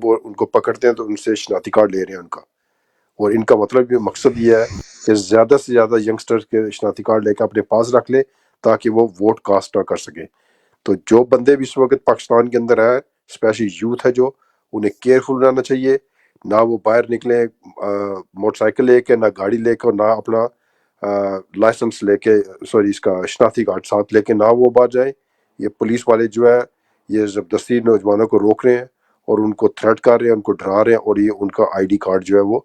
وہ ان کو پکڑتے ہیں تو ان سے شناختی کارڈ لے رہے ہیں ان کا، اور ان کا مطلب یہ مقصد یہ ہے کہ زیادہ سے زیادہ ینگسٹر کے شناختی کارڈ لے کے اپنے پاس رکھ لیں تاکہ وہ ووٹ کاسٹ نہ کر سکیں۔ تو جو بندے بھی اس وقت پاکستان کے اندر ہے، اسپیشلی یوتھ ہے جو، انہیں کیئرفل رہنا چاہیے، نہ وہ باہر نکلیں موٹر سائیکل لے کے، نہ گاڑی لے کے، نہ اپنا لائسنس لے کے، سوری اس کا شناختی کارڈ ساتھ لے کے نہ وہ باہر جائیں۔ یہ پولیس والے جو ہے یہ زبردستی نوجوانوں کو روک رہے ہیں اور ان کو تھریٹ کر رہے ہیں، ان کو ڈرا رہے ہیں، اور یہ ان کا آئی ڈی کارڈ جو ہے وہ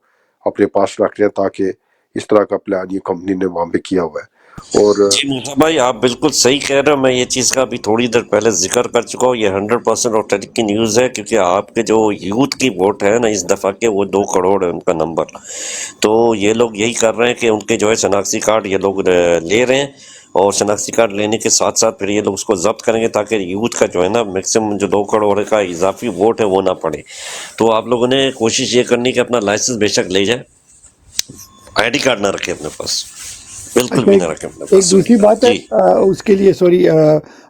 اپنے پاس رکھ رہے ہیں تاکہ اس طرح کا پلان یہ کمپنی نے وہاں پہ کیا ہوا ہے۔ اور جی موسیٰ بھائی آپ بالکل صحیح کہہ رہے ہو، میں یہ چیز کا ابھی تھوڑی دیر پہلے ذکر کر چکا ہوں، یہ 100% اوتھینٹک کی نیوز ہے، کیونکہ آپ کے جو یوتھ کی ووٹ ہے نا اس دفعہ کے وہ 2 کروڑ ہے ان کا نمبر، تو یہ لوگ یہی کر رہے ہیں کہ ان کے جو ہے شناختی کارڈ یہ لوگ لے رہے ہیں، اور شناختی کارڈ لینے کے ساتھ ساتھ پھر یہ لوگ اس کو ضبط کریں گے تاکہ یوتھ کا جو ہے نا میکسیمم جو 2 کروڑ کا اضافی ووٹ ہے وہ نہ پڑے۔ تو آپ لوگوں نے کوشش یہ کرنی کہ اپنا لائسنس بے شک لے جائے، آئی ڈی کارڈ نہ رکھے اپنے پاس، بالکل اچھا بھی نہ رکھے اپنے ایک پاس۔ دوسری بات ہے جی اس کے لیے سوری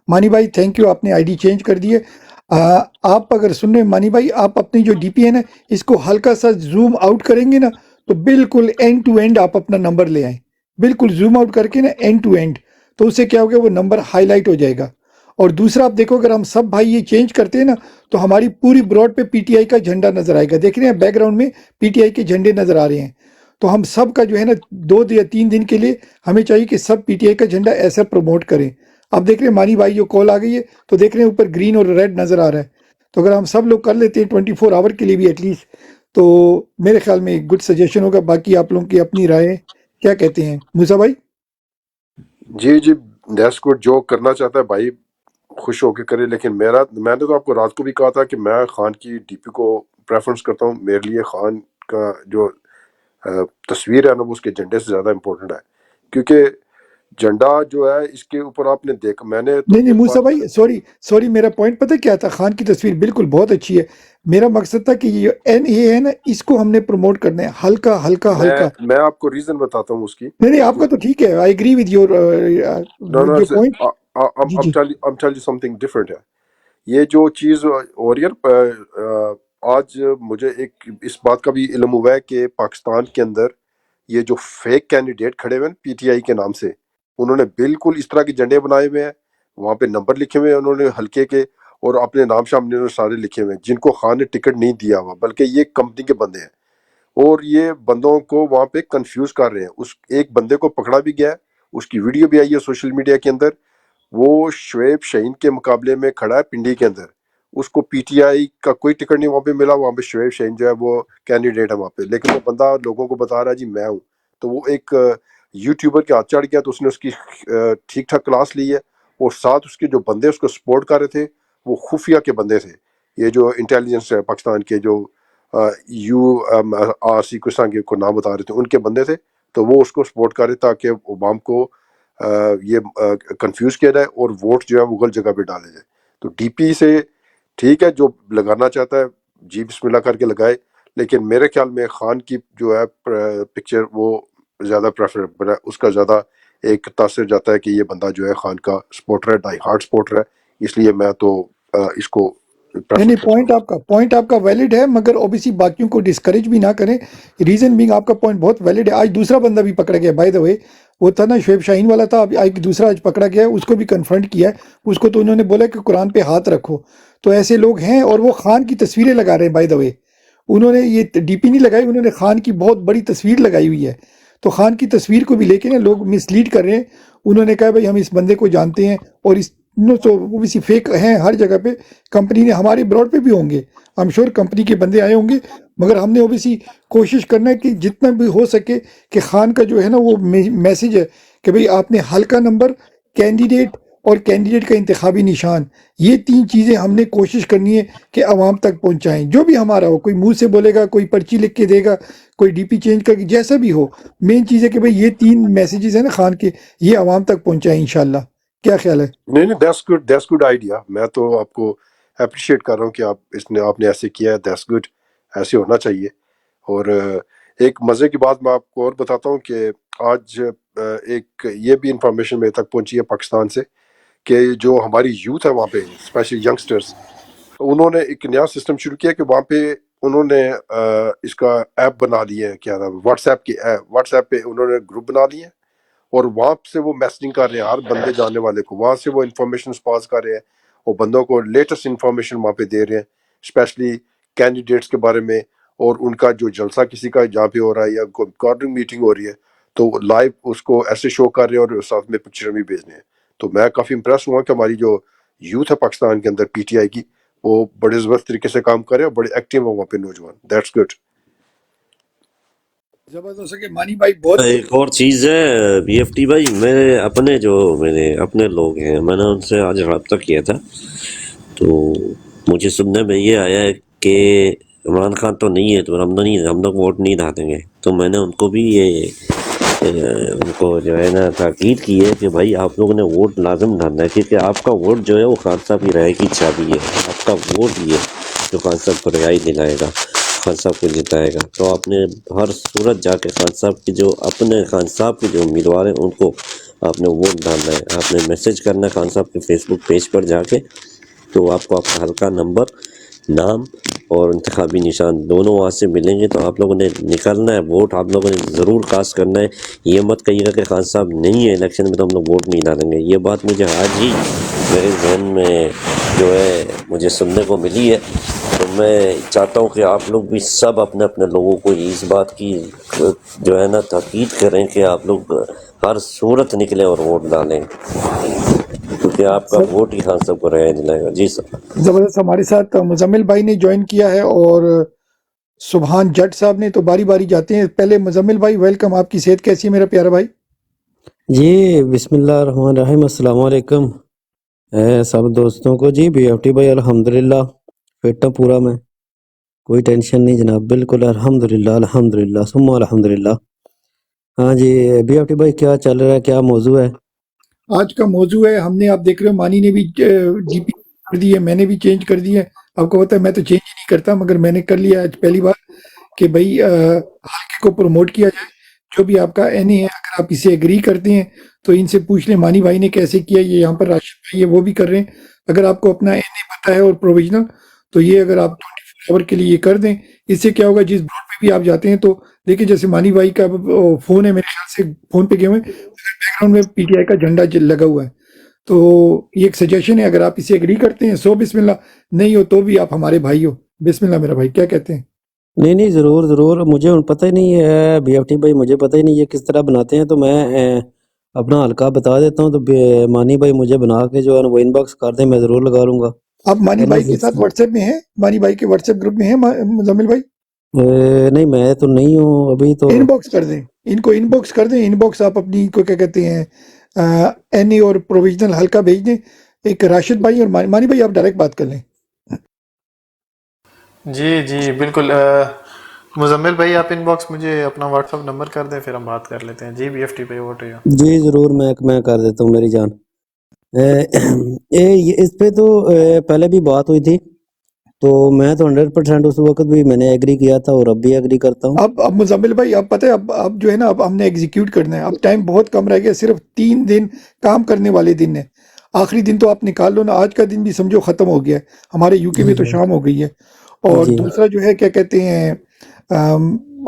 مانی بھائی تھینک یو، آپ نے آئی ڈی چینج کر دی ہے۔ آپ اگر سن رہے ہیں مانی بھائی، آپ اپنی جو ڈی پی ہے نا اس کو ہلکا سا زوم آؤٹ کریں گے نا تو بالکل اینڈ ٹو اینڈ آپ اپنا نمبر لے آئیں، بالکل زوم آؤٹ کر کے نا اینڈ ٹو اینڈ، تو اس سے کیا ہوگا وہ نمبر ہائی لائٹ ہو جائے گا۔ اور دوسرا آپ دیکھو اگر ہم سب بھائی یہ چینج کرتے ہیں نا تو ہماری پوری براڈ پہ پی ٹی آئی کا جھنڈا نظر آئے گا، دیکھ رہے ہیں بیک گراؤنڈ میں پی ٹی آئی کے جھنڈے نظر آ رہے ہیں، تو ہم سب کا جو ہے نا 2 یا 3 دن کے لیے ہمیں چاہیے کہ سب پی ٹی آئی کا جھنڈا ایسا پروموٹ کریں۔ اب دیکھ رہے ہیں مانی بھائی جو کال آ گئی ہے تو دیکھ رہے ہیں اوپر گرین اور ریڈ نظر آ رہا ہے، تو اگر ہم سب لوگ کر لیتے ہیں 24 آور کے لیے بھی ایٹ لیسٹ، تو میرے خیال میں ایک گڈ سجیشن ہوگا۔ باقی آپ لوگوں کی اپنی رائے کیا کہتے ہیں موسیٰ بھائی؟ جی جی دیٹس گڈ، جو کرنا چاہتا ہے بھائی خوش ہو کے کرے، لیکن میں نے تو آپ کو رات کو بھی کہا تھا کہ میں خان کی ڈی پی کو پریفرنس کرتا ہوں، میرے لیے خان کا جو تصویر ہے نا وہ اس کے جھنڈے سے زیادہ امپورٹنٹ ہے، کیونکہ جھنڈا جو ہے اس کے اوپر آپ نے دیکھا، میں نے تو نہیں ایک موسیٰ بات بھائی سوری میرا پوائنٹ پتہ کیا تھا، خان کی تصویر بالکل بہت اچھی ہے، میرا مقصد تھا کہ یہ این اے ہے نا اس کو ہم نے پروموٹ کرنا ہے ہلکا ہلکا ہلکا۔ میں آپ کو ریزن بتاتا ہوں اس کی۔ نہیں آپ کا تو ٹھیک ہے، I agree with your no no جو پوائنٹ۔ جی جی I'm telling you something different ہے، یہ جو چیز ہو رہی ہے آج مجھے ایک اس بات کا بھی علم ہوا ہے کہ پاکستان کے اندر یہ جو فیک کینڈیڈیٹ کھڑے ہوئے ہیں پی ٹی آئی کے نام سے، انہوں نے بالکل اس طرح کے جھنڈے بنائے ہوئے ہیں، وہاں پہ نمبر لکھے ہوئے ہیں انہوں نے ہلکے کے، اور اپنے نام شام سارے لکھے ہوئے ہیں، جن کو خان نے ٹکٹ نہیں دیا ہوا، بلکہ یہ کمپنی کے بندے ہیں، اور یہ بندوں کو وہاں پہ کنفیوز کر رہے ہیں۔ اس ایک بندے کو پکڑا بھی گیا ہے، اس کی ویڈیو بھی آئی ہے سوشل میڈیا کے اندر، وہ شعیب شہین کے مقابلے میں کھڑا ہے پنڈی کے اندر، اس کو پی ٹی آئی کا کوئی ٹکٹ نہیں وہاں پہ ملا، وہاں پہ شعیب شہین جو ہے وہ کینڈیڈیٹ ہے وہاں پہ، لیکن وہ بندہ لوگوں کو بتا رہا ہے جی میں ہوں، تو وہ ایک یوٹیوبر کے ہاتھ چڑھ گیا، تو اس نے اس کی ٹھیک ٹھاک کلاس لی ہے، اور ساتھ اس کے جو بندے اس کو سپورٹ کر رہے تھے وہ خفیہ کے بندے تھے، یہ جو انٹیلیجنس ہے پاکستان کے جو یو آر سی کے کو نام بتا رہے تھے، ان کے بندے تھے، تو وہ اس کو سپورٹ کر رہے تاکہ عوام کو یہ کنفیوز کیا جائے اور ووٹ جو ہے وہ غلط جگہ پہ ڈالے جائے۔ تو ڈی پی سے ٹھیک ہے، جو لگانا چاہتا ہے جی بسم اللہ کر کے لگائے، لیکن میرے خیال میں خان کی جو ہے پکچر وہ زیادہ پریفریبل ہے، اس کا زیادہ ایک تاثر جاتا ہے کہ یہ بندہ جو ہے خان کا سپورٹر ہے، ڈائی ہارڈ سپورٹر ہے، اس لیے میں تو اس کو پریفر نہیں کرتا ہوں۔ پوائنٹ آپ کا ویلڈ ہے، مگر اوبیسلی باقیوں کو ڈسکریج بھی نہ کریں، ریزن بینگ آپ کا پوائنٹ بہت ویلڈ ہے۔ آج دوسرا بندہ بھی پکڑا گیا بائی دا وے، وہ تھا نا شعیب شاہین والا تھا، اب ایک دوسرا آج پکڑا گیا ہے، اس کو بھی کنفرنٹ کیا ہے، اس کو تو انہوں نے بولا کہ قرآن پہ ہاتھ رکھو، تو ایسے لوگ ہیں، اور وہ خان کی تصویریں لگا رہے ہیں بائی دا وے، انہوں نے یہ ڈی پی نہیں لگائی، انہوں نے خان کی بہت بڑی تصویر لگائی ہوئی ہے، تو خان کی تصویر کو بھی لے کے نا لوگ مس لیڈ کر رہے ہیں، انہوں نے کہا بھائی ہم اس بندے کو جانتے ہیں، اور اس تو وہ بھی فیک ہیں ہر جگہ پہ، کمپنی نے ہمارے براڈ پہ بھی ہوں گے، ہم شور کمپنی کے بندے آئے ہوں گے، مگر ہم نے اوبیسلی کوشش کرنا ہے کہ جتنا بھی ہو سکے کہ خان کا جو ہے نا وہ میسج ہے کہ بھئی آپ نے ہلکا نمبر، کینڈیڈیٹ اور کینڈیڈیٹ کا انتخابی نشان، یہ 3 چیزیں ہم نے کوشش کرنی ہے کہ عوام تک پہنچائیں، جو بھی ہمارا ہو، کوئی منہ سے بولے گا، کوئی پرچی لکھ کے دے گا، کوئی ڈی پی چینج کر کے، جیسا بھی ہو، مین چیز ہے کہ بھئی یہ 3 میسیجز ہیں نا خان کے، یہ عوام تک پہنچائیں انشاءاللہ۔ کیا خیال ہے؟ نہیں دیٹس گڈ آئیڈیا، میں تو آپ کو اپریشیٹ کر رہا ہوں کہ آپ نے ایسے کیا ہے، دیٹس گڈ، ایسے ہونا چاہیے۔ اور ایک مزے کی بات میں آپ کو اور بتاتا ہوں کہ آج ایک یہ بھی انفارمیشن میرے تک پہنچی ہے پاکستان سے کہ جو ہماری یوتھ ہے وہاں پہ اسپیشلی ینگسٹرز، انہوں نے ایک نیا سسٹم شروع کیا کہ وہاں پہ انہوں نے اس کا ایپ بنا لی ہے، کیا نام، واٹس ایپ کی ایپ، واٹس ایپ پہ انہوں نے گروپ بنا لیے ہیں، اور وہاں سے وہ میسجنگ کر رہے ہیں ہر بندے جاننے والے کو، وہاں سے وہ انفارمیشن پاس کر رہے ہیں، اور بندوں کو لیٹسٹ انفارمیشن وہاں پہ دے رہے ہیں، اسپیشلی کینڈیڈیٹس کے بارے میں، اور ان کا جو جلسہ کسی کا جہاں پہ ہو رہا ہے یا کارڈنگ میٹنگ ہو رہی ہے تو لائیو اس کو ایسے شو کر رہے ہیں اور ساتھ میں پکچر بھی بھیج رہے ہیں۔ تو میں کافی امپریس ہوا کہ ہماری جو یوتھ ہے پاکستان کے اندر پی ٹی آئی کی، وہ بڑے زبردست طریقے سے کام کرے اور بڑے ایکٹیو ہیں وہاں پہ نوجوان۔ That's good. زبردست ہے کہ مانی بھائی بہت ایک اور چیز ہے بی ایف ٹی بھائی، میرے اپنے لوگ ہیں، میں نے ان سے آج رابطہ کیا تھا، تو مجھے سننے میں یہ آیا ہے کہ عمران خان تو نہیں ہے تو ہم لوگ ووٹ نہیں ڈالیں گے، تو میں نے ان کو بھی ان کو جو ہے نا تاکید کی ہے کہ بھائی آپ لوگوں نے ووٹ لازم ڈالنا ہے، کیونکہ آپ کا ووٹ جو ہے وہ خان صاحب کی رہائی کی چابی ہے، آپ کا ووٹ ہی ہے جو خان صاحب کو رہائی دلائے گا، خان صاحب کو جتائے گا۔ تو آپ نے ہر صورت جا کے خان صاحب کی خان صاحب کے جو امیدوار ہیں ان کو آپ نے ووٹ ڈالنا ہے، آپ نے میسج کرنا ہے خان صاحب کے فیس بک پیج پر جا کے، تو آپ کو آپ کا حلقہ نمبر، نام اور انتخابی نشان دونوں وہاں سے ملیں گے، تو آپ لوگوں نے نکلنا ہے، ووٹ آپ لوگوں نے ضرور کاسٹ کرنا ہے۔ یہ مت کہیے گا کہ خان صاحب نہیں ہے الیکشن میں تو ہم لوگ ووٹ نہیں ڈالیں گے، یہ بات مجھے آج ہی میرے ذہن میں جو ہے مجھے سننے کو ملی ہے، تو میں چاہتا ہوں کہ آپ لوگ بھی سب اپنے اپنے لوگوں کو اس بات کی جو ہے نا تاکید کریں کہ آپ لوگ ہر صورت نکلیں اور ووٹ ڈالیں، کیونکہ آپ کا ووٹ ہی خان صاحب کو رہائی دلائے گا۔ جی سر۔ زبردست۔ ہمارے ساتھ مزمل بھائی نے جوائن کیا ہے اور سبحان جٹ صاحب نے، تو باری باری جاتے ہیں۔ پہلے مزمل بھائی ویلکم، آپ کی صحت کیسی ہے میرا پیارا بھائی؟ جی بسم اللہ الرحمن الرحیم، السلام علیکم سب دوستوں کو۔ جی بی ایف ٹی بھائی الحمدللہ فٹ ہوں پورا، میں کوئی ٹینشن نہیں جناب، بالکل الحمدللہ الحمدللہ ثم الحمدللہ۔ ہاں جی بی ایف ٹی بھائی کیا چل رہا ہے، کیا موضوع ہے؟ آج کا موضوع ہے، ہم نے، آپ دیکھ رہے ہو مانی نے بھی ڈی پی کر دی ہے، میں نے بھی چینج کر دی ہے۔ آپ کو پتا ہے میں تو چینج ہی نہیں کرتا، مگر میں نے کر لیا آج پہلی بار کہ بھائی حلقے کو پروموٹ کیا جائے۔ جو بھی آپ کا این ہے، اگر آپ اسے ایگری کرتے ہیں تو ان سے پوچھ لیں مانی بھائی نے کیسے کیا، یہ یہاں پر راشد بھائی ہے وہ بھی کر رہے ہیں۔ اگر آپ کو اپنا این پتا ہے اور پروویژنل، تو یہ اگر آپ 24 آور کے لیے یہ کر دیں، اس سے کیا ہوگا، جس بروڈ پہ بھی آپ جاتے ہیں تو دیکھیں، جیسے مانی بھائی کا فون ہے، میرے خیال سے فون پہ گئے ہوئے ہیں، بیک گراؤنڈ میں پی ٹی آئی کا جھنڈا لگا ہوا ہے۔ تو یہ ایک سجیشن ہے، اگر آپ اسے ایگری کرتے ہیں سو بسم اللہ، نہیں ہو تو بھی آپ ہمارے بھائی ہو، بسم اللہ میرا بھائی، کیا کہتے ہیں؟ نہیں ضرور ضرور، مجھے پتہ ہی نہیں ہے بی ایف ٹی بھائی، مجھے پتہ ہی نہیں یہ کس طرح بناتے ہیں، تو میں اپنا حلقہ بتا دیتا ہوں، تو مانی بھائی مجھے بنا کے جو ہے وہ ان باکس کر دیں، میں ضرور لگا لوں گا۔ آپ مانی بھائی کے ساتھ واٹس ایپ میں ہیں؟ مانی بھائی کے واٹس ایپ گروپ میں ہیں مزمل بھائی؟ نہیں میں تو نہیں ہوں ابھی تو۔ ان باکس کر دیں، ان کو ان باکس کر دیں، ان باکس آپ اپنی کو کیا کہتے ہیں این اے اور پروویژنل حلقہ بھیج دیں، ایک راشد بھائی اور مانی بھائی، آپ ڈائریکٹ بات کر لیں۔ جی بالکل۔ مزمل بھائی آپ ان باکس مجھے اپنا واٹس ایپ نمبر کر دیں، پھر ہم بات کر لیتے ہیں۔ جی بی ایف ٹی پہ ووٹ ہے۔ جی ضرور، میں کر دیتا ہوں میری جان۔ اس پہ تو پہلے بھی بات ہوئی تھی، تو میں تو 100% اس وقت بھی میں نے ایگری کیا تھا اور اب بھی ایگری کرتا ہوں۔ اب مزمل بھائی، اب پتہ ہے اب جو ہے نا، اب ہم نے ایگزیکیوٹ کرنا ہے، اب ٹائم بہت کم رہ گیا، صرف 3 دن کام کرنے والے دن ہیں۔ آخری دن تو آپ نکال لو نا، آج کا دن بھی سمجھو ختم ہو گیا ہے، ہمارے یو کے میں تو شام ہو گئی ہے۔ اور جی دوسرا جو ہے کیا کہتے ہیں،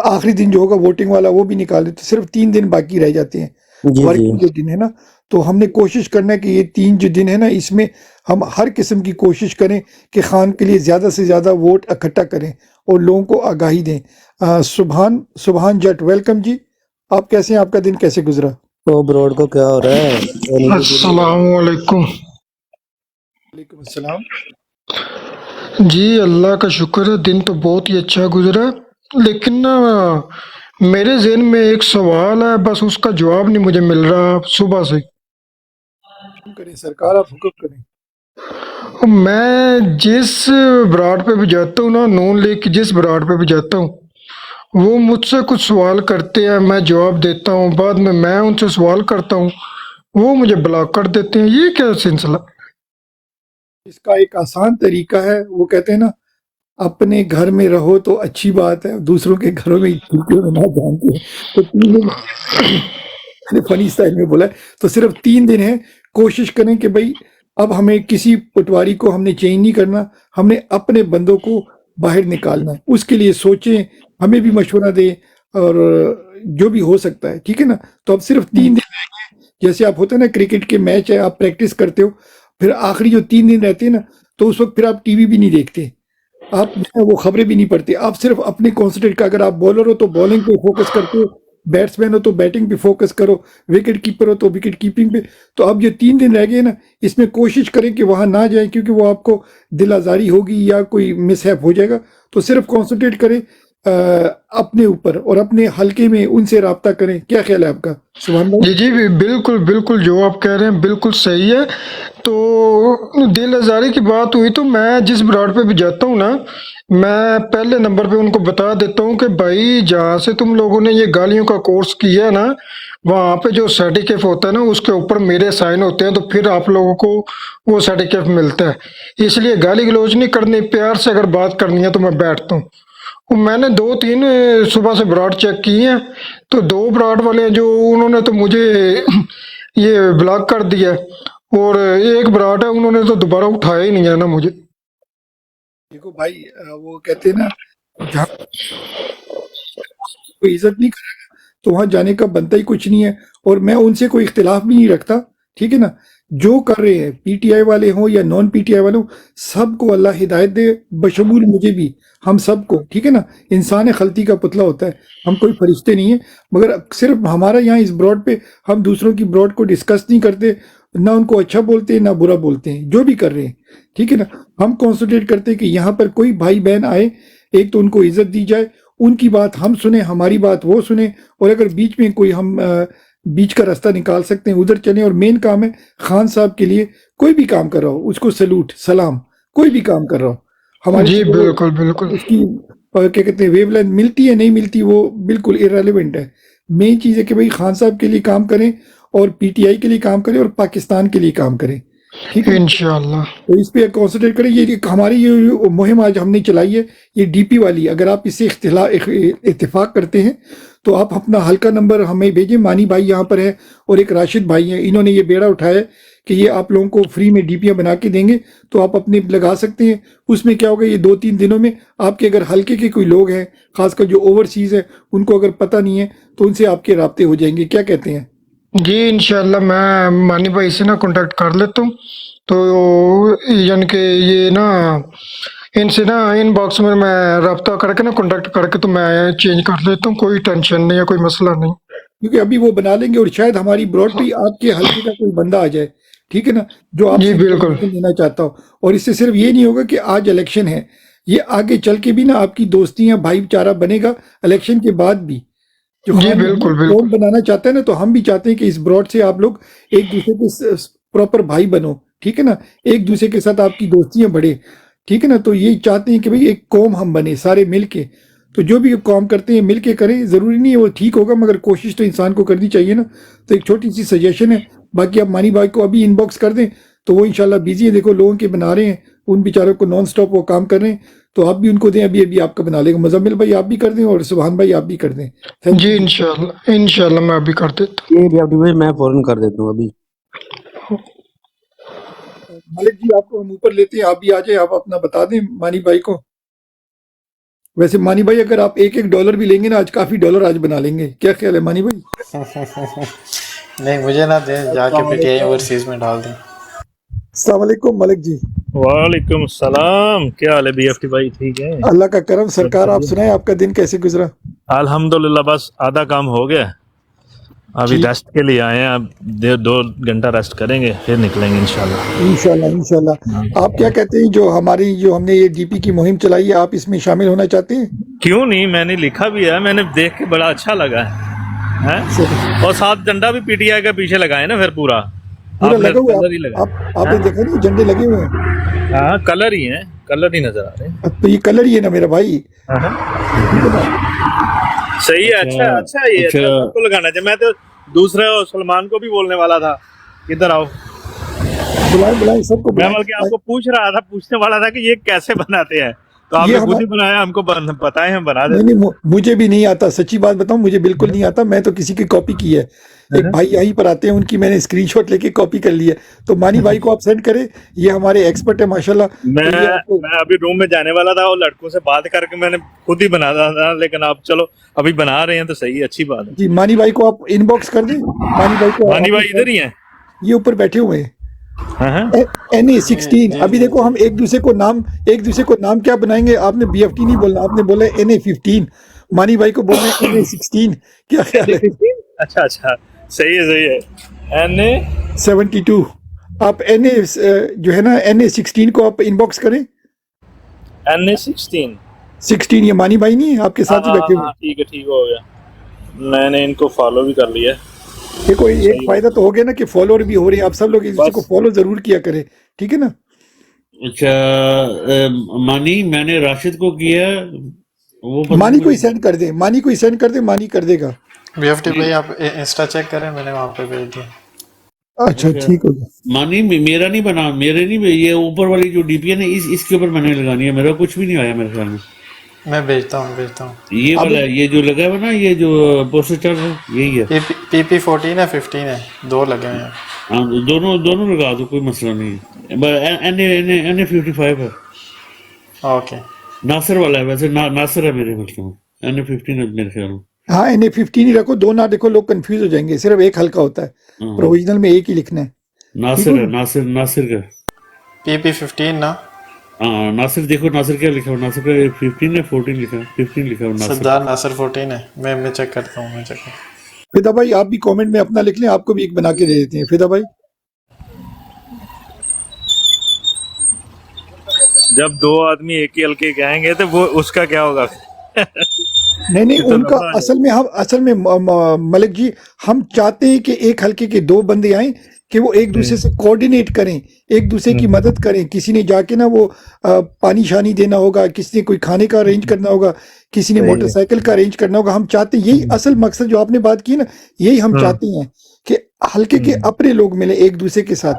آخری دن جو ہوگا ووٹنگ والا وہ بھی نکال دیتے، صرف 3 دن باقی رہ جاتے ہیں جی ورکنگ جو دن ہے نا۔ تو ہم نے کوشش کرنا ہے کہ یہ 3 جو دن ہے نا، اس میں ہم ہر قسم کی کوشش کریں کہ خان کے لیے زیادہ سے زیادہ ووٹ اکٹھا کریں اور لوگوں کو آگاہی دیں۔ سبحان جٹ ویلکم جی، آپ کیسے ہیں؟ آپ کا دن کیسے گزرا؟ تو بروڈ کو کیا ہو رہا ہے؟ السلام علیکم۔ وعلیکم السلام۔ جی اللہ کا شکر ہے، دن تو بہت ہی اچھا گزرا، لیکن نا میرے ذہن میں ایک سوال ہے، بس اس کا جواب نہیں مجھے مل رہا صبح سے۔ حکم کریں سرکار، آپ حکم کریں۔ میں جس براڈ پہ بھی جاتا ہوں نا، نون لیگ کی جس براڈ پہ بھی جاتا ہوں، وہ مجھ سے کچھ سوال کرتے ہیں، میں جواب دیتا ہوں، بعد میں ان سے سوال کرتا ہوں، وہ مجھے بلاک کر دیتے ہیں۔ یہ کیا سلسلہ؟ اس کا ایک آسان طریقہ ہے، وہ کہتے ہیں نا، اپنے گھر میں رہو تو اچھی بات ہے، دوسروں کے گھروں میں کھڑکیوں میں نہ جانتے ہیں۔ تو 3 دن میں نے فنی اسٹائل میں بولا ہے، تو صرف 3 دن ہیں، کوشش کریں کہ بھائی اب ہمیں کسی پٹواری کو ہم نے چینج نہیں کرنا، ہم نے اپنے بندوں کو باہر نکالنا ہے، اس کے لیے سوچیں، ہمیں بھی مشورہ دیں اور جو بھی ہو سکتا ہے، ٹھیک ہے نا۔ تو اب صرف 3 دن رہ گئے، جیسے آپ ہوتے ہیں نا کرکٹ کے میچ ہے، آپ پریکٹس کرتے ہو، پھر آخری جو 3 دن رہتے ہیں نا، تو اس وقت پھر آپ ٹی وی بھی نہیں دیکھتے، آپ جو ہے وہ خبریں بھی نہیں پڑھتے، آپ صرف اپنے کانسنٹریٹ کا، اگر آپ بالر ہو تو بالنگ پہ فوکس کرتے ہو، بیٹس مین ہو تو بیٹنگ پہ فوکس کرو، وکٹ کیپر ہو تو وکٹ کیپنگ پہ۔ تو اب یہ 3 دن رہ گئے نا، اس میں کوشش کریں کہ وہاں نہ جائیں، کیونکہ وہ آپ کو دل آزاری ہوگی یا کوئی مس ہیپ ہو جائے گا۔ تو صرف کانسنٹریٹ کریں اپنے اوپر اور اپنے حلقے میں ان سے رابطہ کریں۔ کیا خیال ہے آپ کا سبحان بھائی؟ جی بالکل بالکل، جو آپ کہہ رہے ہیں بالکل صحیح ہے۔ تو دل آزاری کی بات ہوئی تو میں جس براڈ پہ بھی جاتا ہوں نا، میں پہلے نمبر پہ ان کو بتا دیتا ہوں کہ بھائی جہاں سے تم لوگوں نے یہ گالیوں کا کورس کیا ہے نا، وہاں پہ جو سرٹیفکیٹ ہوتا ہے نا اس کے اوپر میرے سائن ہوتے ہیں، تو پھر آپ لوگوں کو وہ سرٹیفکیٹ ملتا ہے۔ اس لیے گالی گلوچ نہیں کرنی، پیار سے اگر بات کرنی ہے تو میں بیٹھتا ہوں۔ میں نے 2-3 صبح سے براڈ چیک کی ہیں، تو 2 براڈ والے جو انہوں نے تو مجھے یہ بلاک کر دیا، اور ایک براڈ ہے انہوں نے تو دوبارہ اٹھایا ہی نہیں ہے نا مجھے۔ دیکھو بھائی، وہ کہتے ہیں نا، جہاں کوئی عزت نہیں کرے گا تو وہاں جانے کا بنتا ہی کچھ نہیں ہے، اور میں ان سے کوئی اختلاف بھی نہیں رکھتا، ٹھیک ہے نا۔ جو کر رہے ہیں پی ٹی آئی والے ہوں یا نان پی ٹی آئی والے ہوں، سب کو اللہ ہدایت دے، بشمول مجھے بھی، ہم سب کو، ٹھیک ہے نا۔ انسان خلطی کا پتلا ہوتا ہے، ہم کوئی فرشتے نہیں ہیں، مگر صرف ہمارا یہاں اس براڈ پہ ہم دوسروں کی براڈ کو ڈسکس نہیں کرتے، نہ ان کو اچھا بولتے نہ برا بولتے ہیں، جو بھی کر رہے ہیں، ٹھیک ہے نا۔ ہم کانسنٹریٹ کرتے ہیں کہ یہاں پر کوئی بھائی بہن آئے، ایک تو ان کو عزت دی جائے، ان کی بات ہم سنیں، ہماری بات وہ سنیں، اور اگر بیچ میں کوئی ہم بیچ کا راستہ نکال سکتے ہیں ادھر چلیں۔ اور مین کام ہے خان صاحب کے لیے، کوئی بھی کام کر رہا ہو اس کو سلوٹ سلام، کوئی بھی کام کر رہا ہو ہمارے جی سے بالکل بالکل اس کی کیا کہتے ہیں ویو لینتھ ملتی ہے نہیں ملتی، وہ بالکل ارریلیونٹ ہے۔ مین چیز ہے کہ بھائی خان صاحب کے لیے کام کریں، اور پی ٹی آئی کے لیے کام کریں، اور پاکستان کے لیے کام کریں، ٹھیک ہے نا۔ انشاءاللہ۔ تو اس پہ کانسنٹریٹ کریں۔ یہ ہماری یہ مہم آج ہم نے چلائی ہے، یہ ڈی پی والی، اگر آپ اس سے اتفاق کرتے ہیں تو آپ اپنا ہلکا نمبر ہمیں بھیجیں۔ مانی بھائی یہاں پر ہے اور ایک راشد بھائی ہیں، انہوں نے یہ بیڑا اٹھایا ہے کہ یہ آپ لوگوں کو فری میں ڈی پیاں بنا کے دیں گے، تو آپ اپنے لگا سکتے ہیں۔ اس میں کیا ہوگا، یہ 2-3 دنوں میں آپ کے اگر حلقے کے کوئی لوگ ہیں، خاص کر جو اوورسیز ہیں، ان کو اگر پتہ نہیں ہے تو ان سے آپ کے رابطے ہو جائیں گے۔ کیا کہتے ہیں؟ جی انشاءاللہ میں مانی بھائی سے نا کانٹیکٹ کر لیتا ہوں، تو یعنی کہ یہ نا ان سے نا ان باکس میں رابطہ کر کے نا کانٹیکٹ کر کے تو میں چینج کر لیتا ہوں، کوئی ٹینشن نہیں ہے، کوئی مسئلہ نہیں۔ کیونکہ ابھی وہ بنا لیں گے، اور شاید ہماری براڈ پہ آپ کے حلقے کا کوئی بندہ آ جائے، ٹھیک ہے نا، جو آپ جی سے بالکل انفارمیشن دینا چاہتا ہو۔ اور اس سے صرف یہ نہیں ہوگا کہ آج الیکشن ہے، یہ آگے چل کے بھی نا آپ کی دوستیاں بھائی چارہ بنے گا الیکشن کے بعد بھی۔ جو جی خان بالکل محمد قوم بالکل بنانا چاہتا ہے نا، تو ہم بھی چاہتے ہیں کہ اس براڈ سے آپ لوگ ایک دوسرے کے پراپر بھائی بنو، ٹھیک ہے نا، ایک دوسرے کے ساتھ آپ کی دوستیاں بڑھے، ٹھیک ہے نا۔ تو یہ چاہتے ہیں کہ بھئی ایک قوم ہم بنے سارے مل کے۔ تو جو بھی کام کرتے ہیں مل کے کریں، ضروری نہیں ہے وہ ٹھیک ہوگا، مگر کوشش تو انسان کو کرنی چاہیے نا۔ تو ایک چھوٹی سی سجیشن ہے، باقی آپ مانی بھائی کو ابھی ان باکس کر دیں تو وہ انشاءاللہ بیزی ہے، دیکھو لوگوں کے بنا رہے ہیں، ان بیچاروں کو نان سٹاپ وہ کام کر رہے ہیں، تو آپ بھی ان کو دیں، ابھی آپ کا بنا لے گا۔ مزمل بھائی آپ بھی کر دیں، اور سبحان بھائی آپ بھی کر دیں۔ تھینک جی یو جی۔ انشاءاللہ میں ابھی کر دیتا ہوں۔ یہ بھی آپ میں فوراً کر دیتا ہوں ابھی۔ مالک جی آپ کو ہم اوپر لیتے ہیں، آپ بھی آ جائیں، آپ اپنا بتا دیں مانی بھائی کو۔ ویسے مانی بھائی اگر آپ $1 بھی لیں گے نا، آج کافی ڈالر آج بنا لیں گے۔ کیا خیال ہے مانی بھائی؟ نہیں مجھے نہ دیں، جا کے پی ٹی آئی اوورسیز میں ڈال دیں۔ السلام علیکم ملک جی۔ وعلیکم السلام، کیا حال ہے بی ایف ٹی بھائی؟ ٹھیک ہے، اللہ کا کرم سرکار، آپ سنائیں آپ کا دن کیسے گزرا؟ الحمدللہ بس آدھا کام ہو گیا، ابھی ٹھیک، ریسٹ کے لیے آئے ہیں، اب 2 گھنٹہ ریسٹ کریں گے پھر نکلیں گے انشاءاللہ۔ انشاءاللہ انشاءاللہ۔ آپ کیا کہتے ہیں، جو ہم نے یہ ڈی پی کی مہم چلائی ہے، آپ اس میں شامل ہونا چاہتے ہیں؟ کیوں نہیں، میں نے لکھا بھی ہے، میں نے دیکھ کے بڑا اچھا لگا ہے، اور ساتھ جھنڈا بھی پی ٹی آئی کا پیچھے لگائے نا، پھر پورا پورا آپ نے لگا ہوا کلر ہی ہے، آپ نے لگایا، دیکھا نہیں جھنڈے لگے ہوئے ہیں؟ ہاں کلر ہی ہیں، کلر ہی نظر آ رہے ہیں۔ تو یہ کلر ہی ہے نا میرا بھائی، ٹھیک ہے نا۔ صحیح ہے، اچھا اچھا، یہ اچھا سب کو لگانا چاہیے۔ میں تو دوسرے سلمان کو بھی بولنے والا تھا ادھر آؤ، بلائیں سب کو میں بلائیں۔ بلکہ آپ کو پوچھ رہا تھا، پوچھنے والا تھا کہ یہ کیسے بناتے ہیں، तो ये आपने खुद हमारा ही बनाया, हमको बताएं, हम बना नहीं देते। नहीं मुझे भी नहीं आता, सच्ची बात बताऊं मुझे बिल्कुल नहीं आता, मैं तो किसी की कॉपी की है। एक भाई यहीं पर आते हैं, उनकी मैंने स्क्रीनशॉट लेके कॉपी कर ली है। तो मानी भाई को आप सेंड करें, ये हमारे एक्सपर्ट है माशाल्लाह। मैं तो ये आपको मैं अभी रूम में जाने वाला था और लड़कों से बात करके मैंने खुद ही बना था, लेकिन आप चलो अभी बना रहे हैं तो सही है, अच्छी बात है। जी मानी भाई को आप इनबॉक्स कर दें, मानी भाई को मानी आपने भाई इधर ही हैं? ये ऊपर बैठे हुए हैं। हाँ हाँ। NA16 अभी देखो हम एक दूसरे को नाम क्या बनाएंगे, आपने BFT नहीं बोलना, आपने बोला NA15, मानी भाई को बोलना है NA16, क्या ख्याल है? अच्छा अच्छा, सही है। NA 72 आप NA जो है ना NA16 को आप इनबॉक्स करें। NA16 16 ये मानी भाई नहीं है आपके साथ ही बैठे हुए? ठीक हो गया, मैंने इनको फॉलो भी कर लिया। देखो एक फायदा तो हो गया ना कि फॉलोअर भी हो रहे हैं, आप सब लोग एक दूसरे को बस फॉलो जरूर किया करें, ठीक है ना? अच्छा मानी मैंने राशिद को किया, वो पता मानी को ही नहीं। सेंड कर दे, मानी कर देगा। BFT भाई आप इंस्टा चेक करें, मैंने वहाँ पे भेज दिया। अच्छा ठीक हो गया। मानी मेरा नहीं बना, मेरे नहीं, ये ऊपर वाली जो DPN है इसके ऊपर मैंने लगानी है, मेरा कुछ भी नहीं आया मेरे ख्याल में। मैं भेजता हूँ। ये वाला है, ये जो लगा हुआ ना, ये जो पोस्टर चल रहा है यही है। PP14 है, 15 है, दो लगे हुए हैं। हाँ, दोनों लगा दो, कोई मसला नहीं है। NA55 है, ओके। नासिर वाला है वैसे, नासिर है मेरे ख्याल में, NA15 है मेरे ख्याल में। हाँ NA15 ही रखो, दो ना देखो लोग कंफ्यूज हो जाएंगे, सिर्फ एक हल्का होता है, हाँ, प्रोविजनल में एक ही लिखना है। नासिर है, नासिर का। PP15 ना, हाँ नासिर, देखो नासिर क्या लिखा हुआ, नासिर का 15 है, 14 लिखा है, 15 लिखा हुआ नासिर। सरदार नासिर 14 है। मैं चेक करता हूँ, फिदा भाई आप भी कमेंट में अपना लिख लें, आपको भी एक बना के दे देते हैं फिदा भाई। जब दो आदमी एक ही हल्के कहेंगे तो वो उसका क्या होगा? नहीं ये तो उनका लफड़ा है। असल में मलिक जी हम चाहते हैं कि एक हल्के के दो बंदे आए कि वो एक दूसरे से कोऑर्डिनेट करें, एक दूसरे की मदद करें। किसी ने जाके ना वो पानी शानी देना होगा, किसी ने कोई खाने का अरेंज करना होगा, किसी ने मोटरसाइकिल का अरेंज करना होगा। हम चाहते हैं यही असल मकसद जो आपने बात की ना, यही हम चाहते हैं कि हल्के के अपने लोग मिले एक दूसरे के साथ,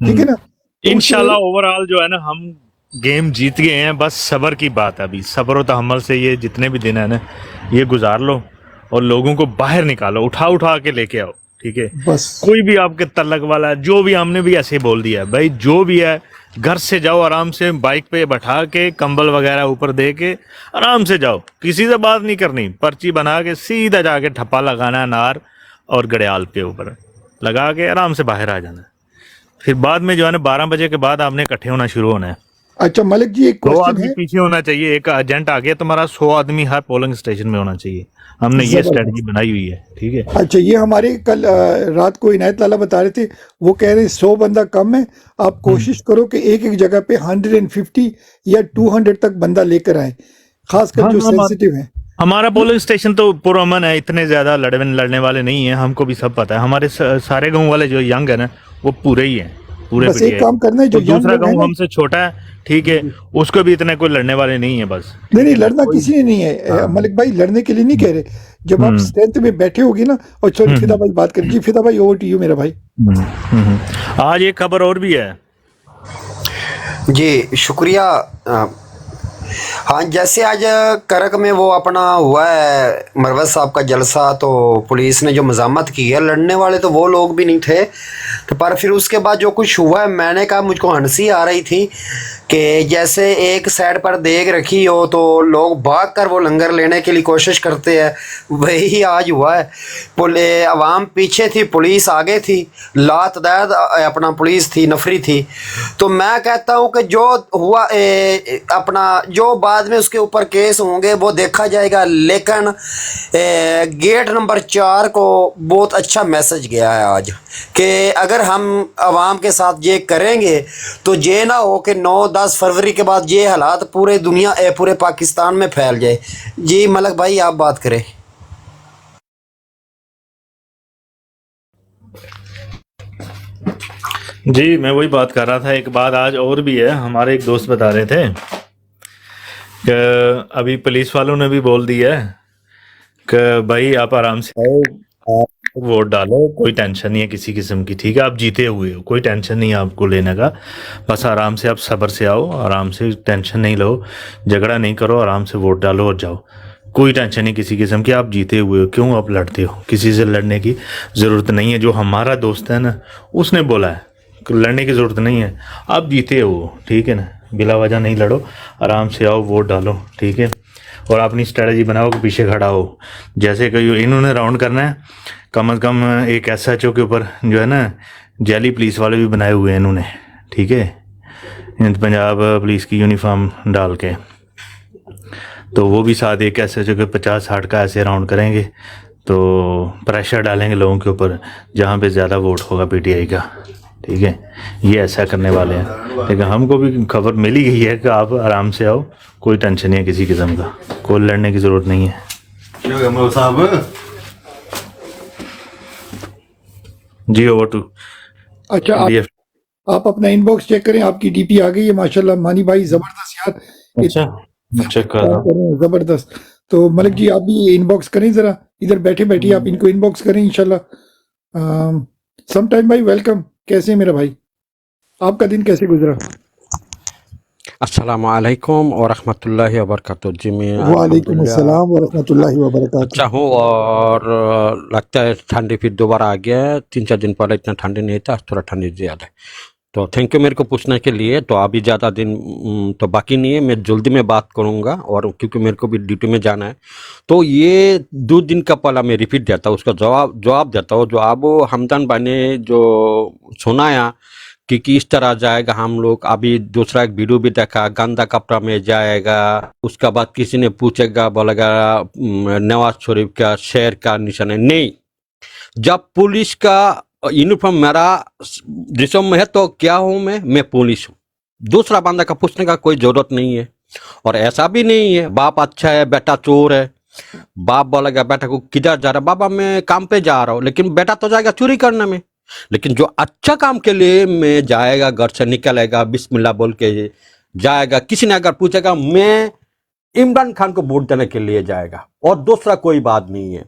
ठीक है ना? तो इंशाल्लाह ओवरऑल जो है ना हम गेम जीत गए हैं, बस सब्र की बात है। अभी सब्र और तहम्मुल से ये जितने भी दिन है ना ये गुजार लो और लोगों को बाहर निकालो, उठा के लेके आओ, ठीक है? बस कोई भी आपके तलक वाला है, जो भी हमने भी ऐसे बोल दिया है भाई, जो भी है घर से जाओ आराम से, बाइक पे बैठा के कंबल वगैरह ऊपर दे के आराम से जाओ, किसी से बात नहीं करनी, पर्ची बना के सीधा जाके ठप्पा लगाना है नार और गड़ियाल के ऊपर लगा के आराम से बाहर आ जाना है। फिर बाद में जो है ना 12 बजे के बाद आपने इकट्ठे होना शुरू होना है। अच्छा मलिक जी एक 2 क्वेश्चन आदमी है। पीछे होना चाहिए, एक एजेंट आ गया तुम्हारा, 100 आदमी हर पोलिंग स्टेशन में होना चाहिए। हमने ये स्ट्रेटजी बनाई हुई है, ठीक है? अच्छा ये हमारे कल रात को इनायत लाला बता रहे थे, वो कह रहे हैं 100 बंदा कम है, आप कोशिश करो कि एक जगह पे 150 या 200 तक बंदा लेकर आए, खासकर जो सेंसिटिव है। हमारा पोलिंग स्टेशन तो पुरअमन है, इतने ज्यादा लड़ने वाले नहीं है, हमको भी सब पता है। हमारे सारे गांव वाले जो यंग है ना वो पूरे ही हैं, पूरे बस एक काम करना है, जो दूसरा young लोग हैं गांव ना- हमसे छोटा है, ठीक है, उसको भी इतने कोई लड़ने वाले नहीं है। बस नहीं लड़ना किसी ने नहीं है मलिक भाई, लड़ने के लिए नहीं कह रहे। जब आप स्ट्रेंथ में बैठे होगे ना, और सॉरी फिदा भाई बात करें जी, फिदा भाई ओवर टू यू मेरा भाई। आज एक खबर और भी है जी शुक्रिया। हाँ जैसे आज करक में वो अपना हुआ है मरवत साहब का जलसा, तो पुलिस ने जो मज़ामत की है, लड़ने वाले तो वो लोग भी नहीं थे, तो पर फिर उसके बाद जो कुछ हुआ है, मैंने कहा मुझको हंसी आ रही थी कि जैसे एक साइड पर देग रखी हो तो लोग भाग कर वो लंगर लेने के लिए कोशिश करते हैं, वही आज हुआ है। अवाम पीछे थी, पुलिस आगे थी, लातदाद अपना पुलिस थी, नफरी थी। तो मैं कहता हूँ कि जो हुआ अपना जो बाद में उसके ऊपर केस होंगे वो देखा जाएगा, लेकिन गेट नंबर 4 को बहुत अच्छा मैसेज गया है आज कि अगर हम अवाम के साथ ये करेंगे तो ये ना हो कि 9-10 फरवरी के बाद ये हालात पूरे दुनिया पूरे पाकिस्तान में फैल जाए। जी मलक भाई आप बात करें। जी। मैं वही बात कर रहा था, एक बात आज और भी है। हमारे एक दोस्त बता रहे थे कि अभी पुलिस वालों ने भी बोल दिया है कि भाई आप आराम से आओ, आप वोट डालो, कोई टेंशन नहीं है किसी किस्म की, ठीक है? आप जीते हुए हो, कोई टेंशन नहीं है आपको लेने का। बस आराम से आप सब्र से आओ, आराम से, टेंशन नहीं लो, झगड़ा नहीं करो, आराम से वोट डालो और जाओ। कोई टेंशन नहीं किसी किस्म की, आप जीते हुए हो, क्यों आप लड़ते हो? किसी से लड़ने की ज़रूरत नहीं है। जो हमारा दोस्त है ना, उसने बोला है कि लड़ने की ज़रूरत नहीं है, आप जीते हो, ठीक है ना? बिला वजह नहीं लड़ो, आराम से आओ, वोट डालो, ठीक है? और अपनी स्ट्रेटजी बनाओ कि पीछे खड़ा हो। जैसे कि इन्होंने राउंड करना है, कम अज़ कम एक SHO के ऊपर जो है ना जैली पुलिस वाले भी बनाए हुए हैं इन्होंने, ठीक है? पंजाब पुलिस की यूनिफॉर्म डाल के, तो वो भी साथ एक SHO के 50-60 का ऐसे राउंड करेंगे, तो प्रेशर डालेंगे लोगों के ऊपर जहाँ पे ज़्यादा वोट होगा PTI का, ठीक है? ये ऐसा करने वाले हैं। लेकिन हमको भी खबर मिल ही गई है कि आप आराम से आओ, कोई टेंशन नहीं है किसी किस्म का, कोई लड़ने की ज़रूरत नहीं है। जी ओवर टू अच्छा, BF। आप अपना इनबॉक्स चेक करें, आपकी DP आ गई है माशाल्लाह। मानी भाई जबरदस्त यार, अच्छा, चेक कर रहा काम कर रहे हैं, जबरदस्त। तो मलिक जी आप भी इनबॉक्स करें जरा, इधर बैठे बैठे आप इनको इनबॉक्स करें इंशाल्लाह। समटाइम भाई वेलकम, कैसे हैं मेरा भाई? आपका दिन कैसे गुजरा? अस्सलाम वालेकुम और रहमतुल्लाहि व बरकातहू। जी मैं वालेकुम अल्हम्दुलिल्लाह अस्सलाम व रहमतुल्लाहि व अच्छा बरकातहू। हूँ और लगता है ठंडी फिर दोबारा आ गया है। 3-4 दिन पहले इतना ठंडी नहीं था, आज थोड़ा ठंडी ज़्यादा है। तो थैंक यू मेरे को पूछने के लिए। तो अभी ज़्यादा दिन तो बाकी नहीं है, मैं जल्दी में बात करूँगा और क्योंकि मेरे को भी ड्यूटी में जाना है। तो ये 2 दिन का पहला मैं रिपीट देता हूँ, उसका जवाब देता हूँ। जो अब हमदन भाई ने जो सुनाया कि किस तरह जाएगा हम लोग, अभी दूसरा एक वीडियो भी देखा, गंदा कपड़ा में जाएगा। उसके बाद किसी ने पूछेगा, बोलेगा नवाज शरीफ का शेर का निशान है। नहीं, जब पुलिस का यूनिफॉर्म मेरा जिस्म में है तो क्या हूँ मैं पुलिस हूँ। दूसरा बंदा का पूछने का कोई जरूरत नहीं है। और ऐसा भी नहीं है बाप अच्छा है बेटा चोर है, बाप बोलेगा बेटा को किधर जा रहा है, बाबा मैं काम पे जा रहा हूँ, लेकिन बेटा तो जाएगा चोरी करने में। लेकिन जो अच्छा काम के लिए मैं जाएगा, घर से निकलेगा, बिस्मिल्लाह बोल के जाएगा। किसी ने अगर पूछेगा मैं इमरान खान को वोट देने के लिए जाएगा, और दूसरा कोई बात नहीं है।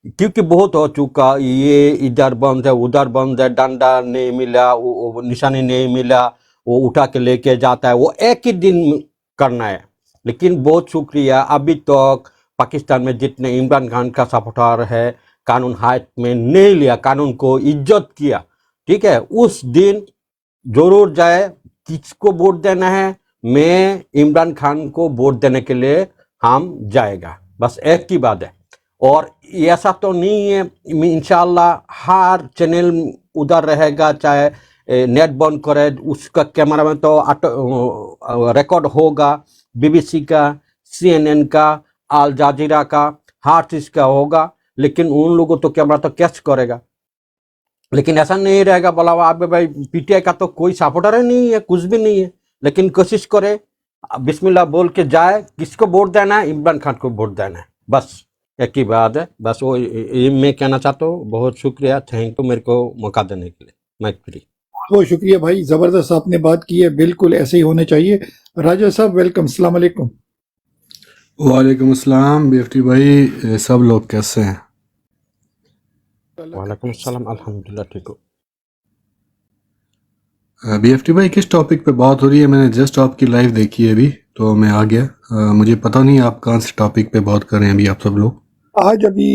क्योंकि बहुत हो चुका, ये इधर बंद है उधर बंद है, डंडा नहीं मिला, वो निशानी नहीं मिला, वो उठा के लेके जाता है, वो एक ही दिन करना है। लेकिन बहुत शुक्रिया, अभी तक पाकिस्तान में जितने इमरान खान का सपोर्टर है कानून हाथ में नहीं लिया, कानून को इज्जत किया, ठीक है? उस दिन जरूर जाए। किसको वोट देना है? मैं इमरान खान को वोट देने के लिए हम जाएगा, बस एक ही बात है। और ऐसा तो नहीं है, इंशाल्लाह हर चैनल उधर रहेगा, चाहे नेट बंद करे उसका कैमरा में तो रिकॉर्ड होगा, BBC का, CNN का, अल जजीरा का, हर चीज़ का होगा। लेकिन उन लोगों तो कैमरा तो कैच करेगा। लेकिन ऐसा नहीं रहेगा बोला आप भाई PTI का तो कोई सपोर्टर ही नहीं है, कुछ भी नहीं है। लेकिन कोशिश करे, बिस्मिल्लाह बोल के जाए, किसको वोट देना है? इमरान खान को वोट देना है, बस एक ही बात है। बस वो ये मैं कहना चाहता हूँ। बहुत शुक्रिया, थैंक यू मेरे को मौका देने के लिए। Mic free. बहुत शुक्रिया भाई, जबरदस्त आपने बात की है, बिल्कुल ऐसे ही होने चाहिए। राजा साहब वेलकम, अस्सलाम वालेकुम। वालेकुम अस्सलाम BFT भाई, सब लोग कैसे हैं? वालेकुम अस्सलाम, अल्हम्दुलिल्लाह ठीक हो। BFT भाई किस टॉपिक पे बात हो रही है? मैंने जस्ट आपकी लाइव देखी है अभी, तो मैं आ गया। मुझे पता नहीं आप कौन से टॉपिक पे बात कर रहे हैं अभी आप सब लोग। आज अभी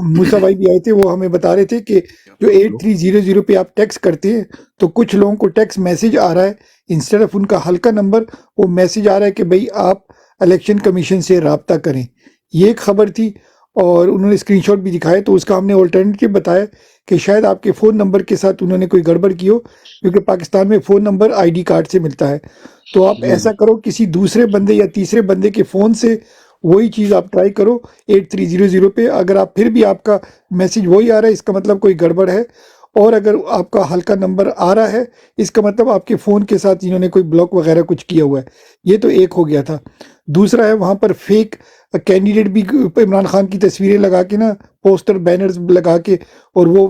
मूसा भाई भी आए थे, वो हमें बता रहे थे कि जो 8300 पे आप टेक्स्ट करते हैं तो कुछ लोगों को टेक्स्ट मैसेज आ रहा है, इंस्टेड ऑफ उनका हल्का नंबर वो मैसेज आ रहा है कि भाई आप इलेक्शन कमीशन से राब्ता करें। ये एक खबर थी और उन्होंने स्क्रीनशॉट भी दिखाया, तो उसका हमने ऑल्टरनेटिव बताया कि शायद आपके फ़ोन नंबर के साथ उन्होंने कोई गड़बड़ की हो, क्योंकि पाकिस्तान में फ़ोन नंबर ID कार्ड से मिलता है। तो आप ऐसा करो, किसी दूसरे बंदे या तीसरे बंदे के फ़ोन से वही चीज़ आप ट्राई करो 8300 पे। अगर आप फिर भी आपका मैसेज वही आ रहा है, इसका मतलब कोई गड़बड़ है। और अगर आपका हल्का नंबर आ रहा है, इसका मतलब आपके फ़ोन के साथ इन्होंने कोई ब्लॉक वगैरह कुछ किया हुआ है। ये तो एक हो गया था। दूसरा है, वहाँ पर फेक कैंडिडेट भी इमरान खान की तस्वीरें लगा के ना, पोस्टर बैनर्स लगा के, और वो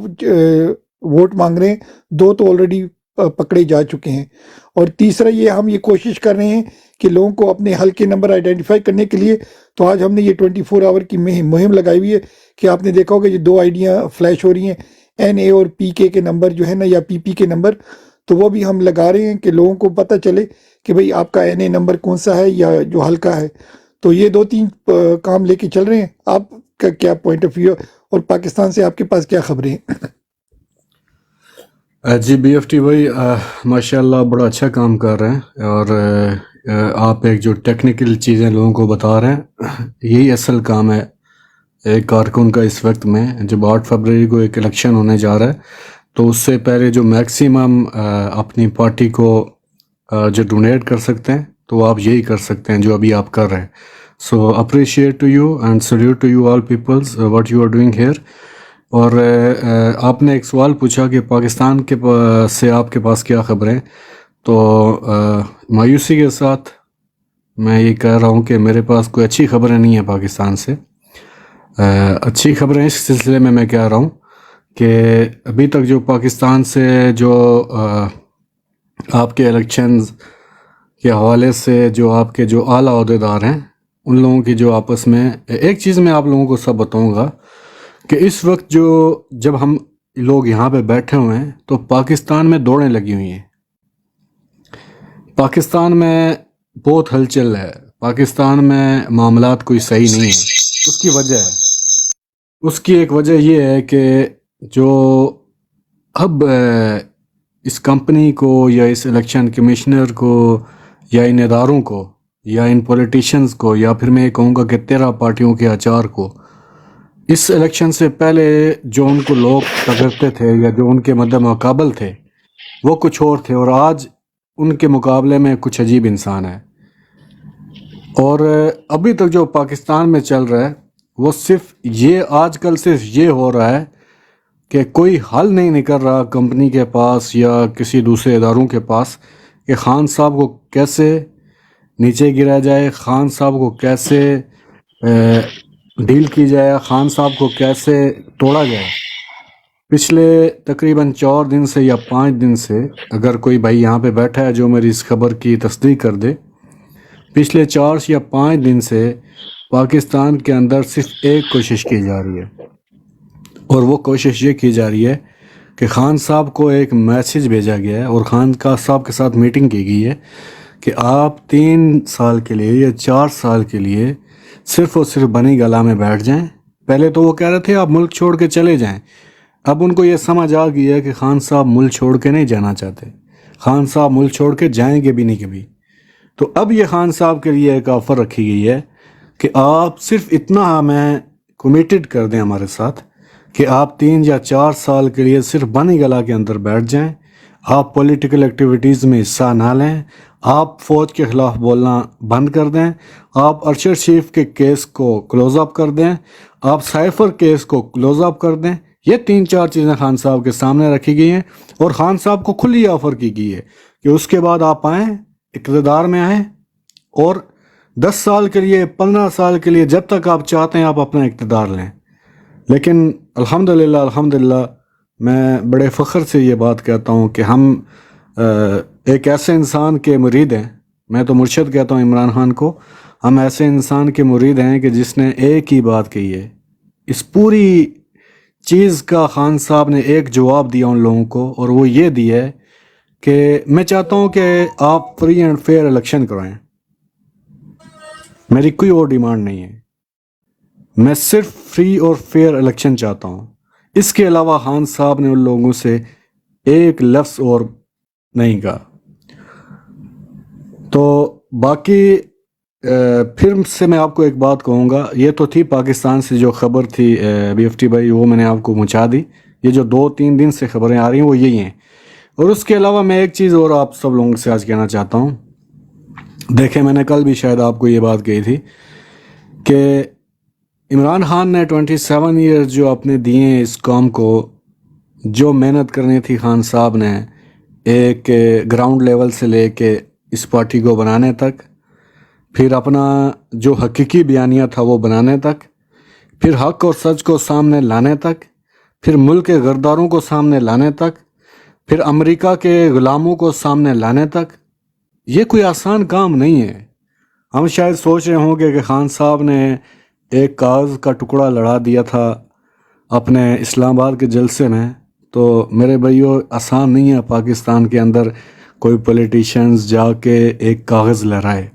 वोट मांग रहे हैं। 2 तो ऑलरेडी پکڑے جا چکے ہیں. اور تیسرا یہ ہم یہ کوشش کر رہے ہیں کہ لوگوں کو اپنے ہلکے نمبر آئیڈینٹیفائی کرنے کے لیے، تو آج ہم نے یہ 24 آور کی مہم لگائی ہوئی ہے کہ آپ نے دیکھا ہوگا یہ 2 آئیڈیاں فلیش ہو رہی ہیں، NA اور PK کے نمبر جو ہے نا، یا PP کے نمبر، تو وہ بھی ہم لگا رہے ہیں کہ لوگوں کو پتہ چلے کہ بھئی آپ کا NA نمبر کون سا ہے یا جو ہلکا ہے. تو یہ 2-3 کام لے کے چل رہے ہیں. آپ کا کیا پوائنٹ آف ویو اور پاکستان سے آپ کے پاس کیا خبریں ہیں؟ جی BFT بھائی ماشاء اللہ بڑا اچھا کام کر رہے ہیں، اور آپ ایک جو ٹیکنیکل چیزیں لوگوں کو بتا رہے ہیں، یہی اصل کام ہے ایک کارکن کا اس وقت میں. جب 8 فروری کو ایک الیکشن ہونے جا رہا ہے تو اس سے پہلے جو میکسیمم اپنی پارٹی کو جو ڈونیٹ کر سکتے ہیں تو آپ یہی کر سکتے ہیں جو ابھی آپ کر رہے ہیں. So appreciate to you and salute to you all peoples what you are doing here. اور آپ نے ایک سوال پوچھا کہ پاکستان کے سے آپ کے پاس کیا خبریں، تو مایوسی کے ساتھ میں یہ کہہ رہا ہوں کہ میرے پاس کوئی اچھی خبریں نہیں ہیں پاکستان سے. اچھی خبریں اس سلسلے میں کہہ رہا ہوں کہ ابھی تک جو پاکستان سے جو آپ کے الیکشنز کے حوالے سے جو آپ کے جو اعلیٰ عہدیدار ہیں ان لوگوں کی جو آپس میں ایک چیز میں آپ لوگوں کو سب بتاؤں گا کہ اس وقت جب ہم لوگ یہاں پہ بیٹھے ہوئے ہیں تو پاکستان میں دوڑیں لگی ہوئی ہیں. پاکستان میں بہت ہلچل ہے، پاکستان میں معاملات کوئی صحیح نہیں ہے. اس کی وجہ ہے، اس کی ایک وجہ یہ ہے کہ جو اب اس کمپنی کو یا اس الیکشن کمشنر کو یا ان اداروں کو یا ان پولیٹیشنز کو یا پھر میں یہ کہوں گا کہ 13 پارٹیوں کے اچار کو، اس الیکشن سے پہلے جو ان کو لوگ پکڑتے تھے یا جو ان کے مد مقابل تھے وہ کچھ اور تھے، اور آج ان کے مقابلے میں کچھ عجیب انسان ہے. اور ابھی تک جو پاکستان میں چل رہا ہے وہ صرف یہ آج کل صرف یہ ہو رہا ہے کہ کوئی حل نہیں نکل رہا کمپنی کے پاس یا کسی دوسرے اداروں کے پاس کہ خان صاحب کو کیسے نیچے گرا جائے، خان صاحب کو کیسے ڈیل کی جائے، خان صاحب کو کیسے توڑا جائے. پچھلے تقریباً 4 دن سے یا 5 دن سے، اگر کوئی بھائی یہاں پہ بیٹھا ہے جو میری اس خبر کی تصدیق کر دے، پچھلے 4 یا 5 دن سے پاکستان کے اندر صرف ایک کوشش کی جا رہی ہے، اور وہ کوشش یہ کی جا رہی ہے کہ خان صاحب کو ایک میسج بھیجا گیا ہے اور خان صاحب کے ساتھ میٹنگ کی گئی ہے کہ آپ 3 سال کے لیے یا 4 سال کے لیے صرف اور صرف بنی گلا میں بیٹھ جائیں. پہلے تو وہ کہہ رہے تھے آپ ملک چھوڑ کے چلے جائیں، اب ان کو یہ سمجھ آ گئی ہے کہ خان صاحب ملک چھوڑ کے نہیں جانا چاہتے، خان صاحب ملک چھوڑ کے جائیں گے بھی نہیں کبھی. تو اب یہ خان صاحب کے لیے ایک آفر رکھی گئی ہے کہ آپ صرف اتنا ہمیں کمیٹڈ کر دیں ہمارے ساتھ کہ آپ 3 یا 4 سال کے لیے صرف بنی گلا کے اندر بیٹھ جائیں، آپ پولیٹیکل ایکٹیویٹیز میں حصہ نہ لیں، آپ فوج کے خلاف بولنا بند کر دیں، آپ ارشد شریف کے کیس کو کلوز اپ کر دیں، آپ سائفر کیس کو کلوز اپ کر دیں. یہ 3-4 چیزیں خان صاحب کے سامنے رکھی گئی ہیں، اور خان صاحب کو کھلی آفر کی گئی ہے کہ اس کے بعد آپ آئیں، اقتدار میں آئیں، اور 10 سال کے لیے 15 سال کے لیے جب تک آپ چاہتے ہیں آپ اپنا اقتدار لیں. لیکن الحمدللہ میں بڑے فخر سے یہ بات کہتا ہوں کہ ہم ایک ایسے انسان کے مرید ہیں، میں تو مرشد کہتا ہوں عمران خان کو، ہم ایسے انسان کے مرید ہیں کہ جس نے ایک ہی بات کہی ہے. اس پوری چیز کا خان صاحب نے ایک جواب دیا ان لوگوں کو، اور وہ یہ دیا ہے کہ میں چاہتا ہوں کہ آپ فری اینڈ فیئر الیکشن کرائیں. میری کوئی اور ڈیمانڈ نہیں ہے، میں صرف فری اور فیئر الیکشن چاہتا ہوں. اس کے علاوہ خان صاحب نے ان لوگوں سے ایک لفظ اور نہیں کہا. تو باقی پھر سے میں آپ کو ایک بات کہوں گا، یہ تو تھی پاکستان سے جو خبر تھی BFT بھائی، وہ میں نے آپ کو پہنچا دی. یہ جو 2-3 دن سے خبریں آ رہی ہیں وہ یہی ہیں. اور اس کے علاوہ میں ایک چیز اور آپ سب لوگوں سے آج کہنا چاہتا ہوں. دیکھیں میں نے کل بھی شاید آپ کو یہ بات کہی تھی کہ عمران خان نے 27 ایئرز جو اپنے دیے ہیں اس قوم کو، جو محنت کرنی تھی خان صاحب نے ایک گراؤنڈ لیول سے لے کے اس پارٹی کو بنانے تک، پھر اپنا جو حقیقی بیانیہ تھا وہ بنانے تک، پھر حق اور سچ کو سامنے لانے تک، پھر ملک کے غداروں کو سامنے لانے تک، फिर अमेरिका के गुलामों को सामने लाने तक, ये कोई आसान काम नहीं है। हम शायद सोच रहे होंगे कि खान साहब ने एक कागज़ का टुकड़ा लड़ा दिया था अपने इस्लामाबाद के जलसे में, तो मेरे भाइयों आसान नहीं है पाकिस्तान के अंदर कोई पॉलिटिशियंस जाके एक कागज़ लहराए।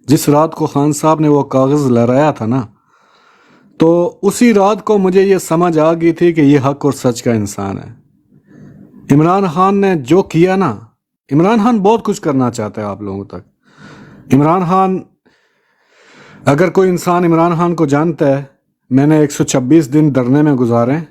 जिस रात को खान साहब ने वो कागज़ लहराया था ना, तो उसी रात को मुझे ये समझ आ गई थी कि ये हक और सच का इंसान है। इमरान खान ने जो किया ना, इमरान खान बहुत कुछ करना चाहता है आप लोगों तक। इमरान खान, अगर कोई इंसान इमरान खान को जानता है, मैंने 126 दिन धरने में गुजारे,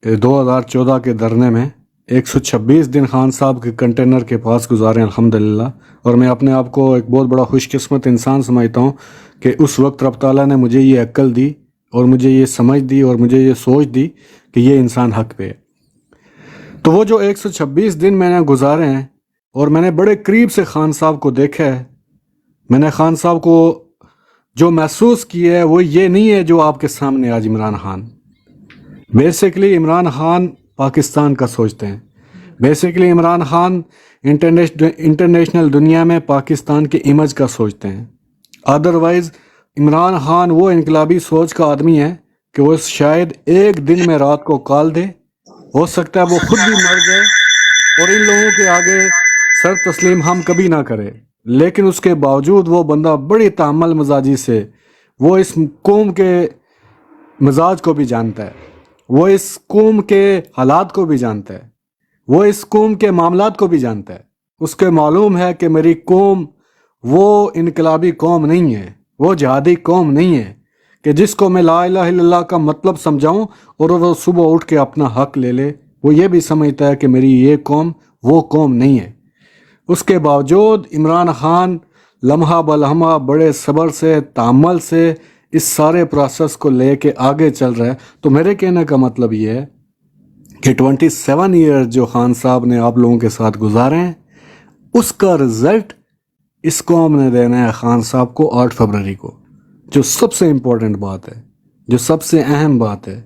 2014 के धरने में 126 दिन खान साहब के कंटेनर के पास गुजारे अल्हम्दुलिल्लाह। और मैं अपने आप को एक बहुत बड़ा खुशकिस्मत इंसान समझता हूँ कि उस वक्त रब ताला ने मुझे ये अक्ल दी और मुझे ये समझ दी और मुझे ये सोच दी कि ये इंसान हक पे है। तो वो जो 126 दिन मैंने गुजारे हैं और मैंने बड़े करीब से खान साहब को देखा है, मैंने खान साहब को जो महसूस किया है वो ये नहीं है जो आपके सामने आज इमरान खान। बेसिकली इमरान खान पाकिस्तान का सोचते हैं। बेसिकली इमरान खान इंटरनेशनल दुनिया में पाकिस्तान के इमेज का सोचते हैं। अदरवाइज़ इमरान खान वो इनकलाबी सोच का आदमी है कि वो शायद एक दिन में रात को काल दे, हो सकता है वो खुद भी मर जाए और इन लोगों के आगे सर तस्लीम हम कभी ना करें। लेकिन उसके बावजूद वो बंदा बड़ी तामल मजाजी से, वो इस कौम के मिजाज को भी जानता है, वो इस कौम के हालात को भी जानता है, वो इस कौम के मामलात को भी जानता है। उसके मालूम है कि मेरी कौम वो इनकलाबी कौम नहीं है, वो जिहादी कौम नहीं है कि जिसको मैं ला इलाहा इल्लल्लाह का मतलब समझाऊं और वो सुबह उठ के अपना हक ले ले। वो ये भी समझता है कि मेरी ये कौम वो कौम नहीं है। उसके बावजूद इमरान खान लम्हा बलम्हा बड़े सब्र से, तामल से इस सारे प्रोसेस को लेके आगे चल रहा है। तो मेरे कहने का मतलब ये है कि 27 ईयर जो खान साहब ने आप लोगों के साथ गुजारे हैं, उसका रिजल्ट इस कौम ने देना है खान साहब को 8 फरवरी को। जो सबसे इम्पोर्टेंट बात है, जो सबसे अहम बात है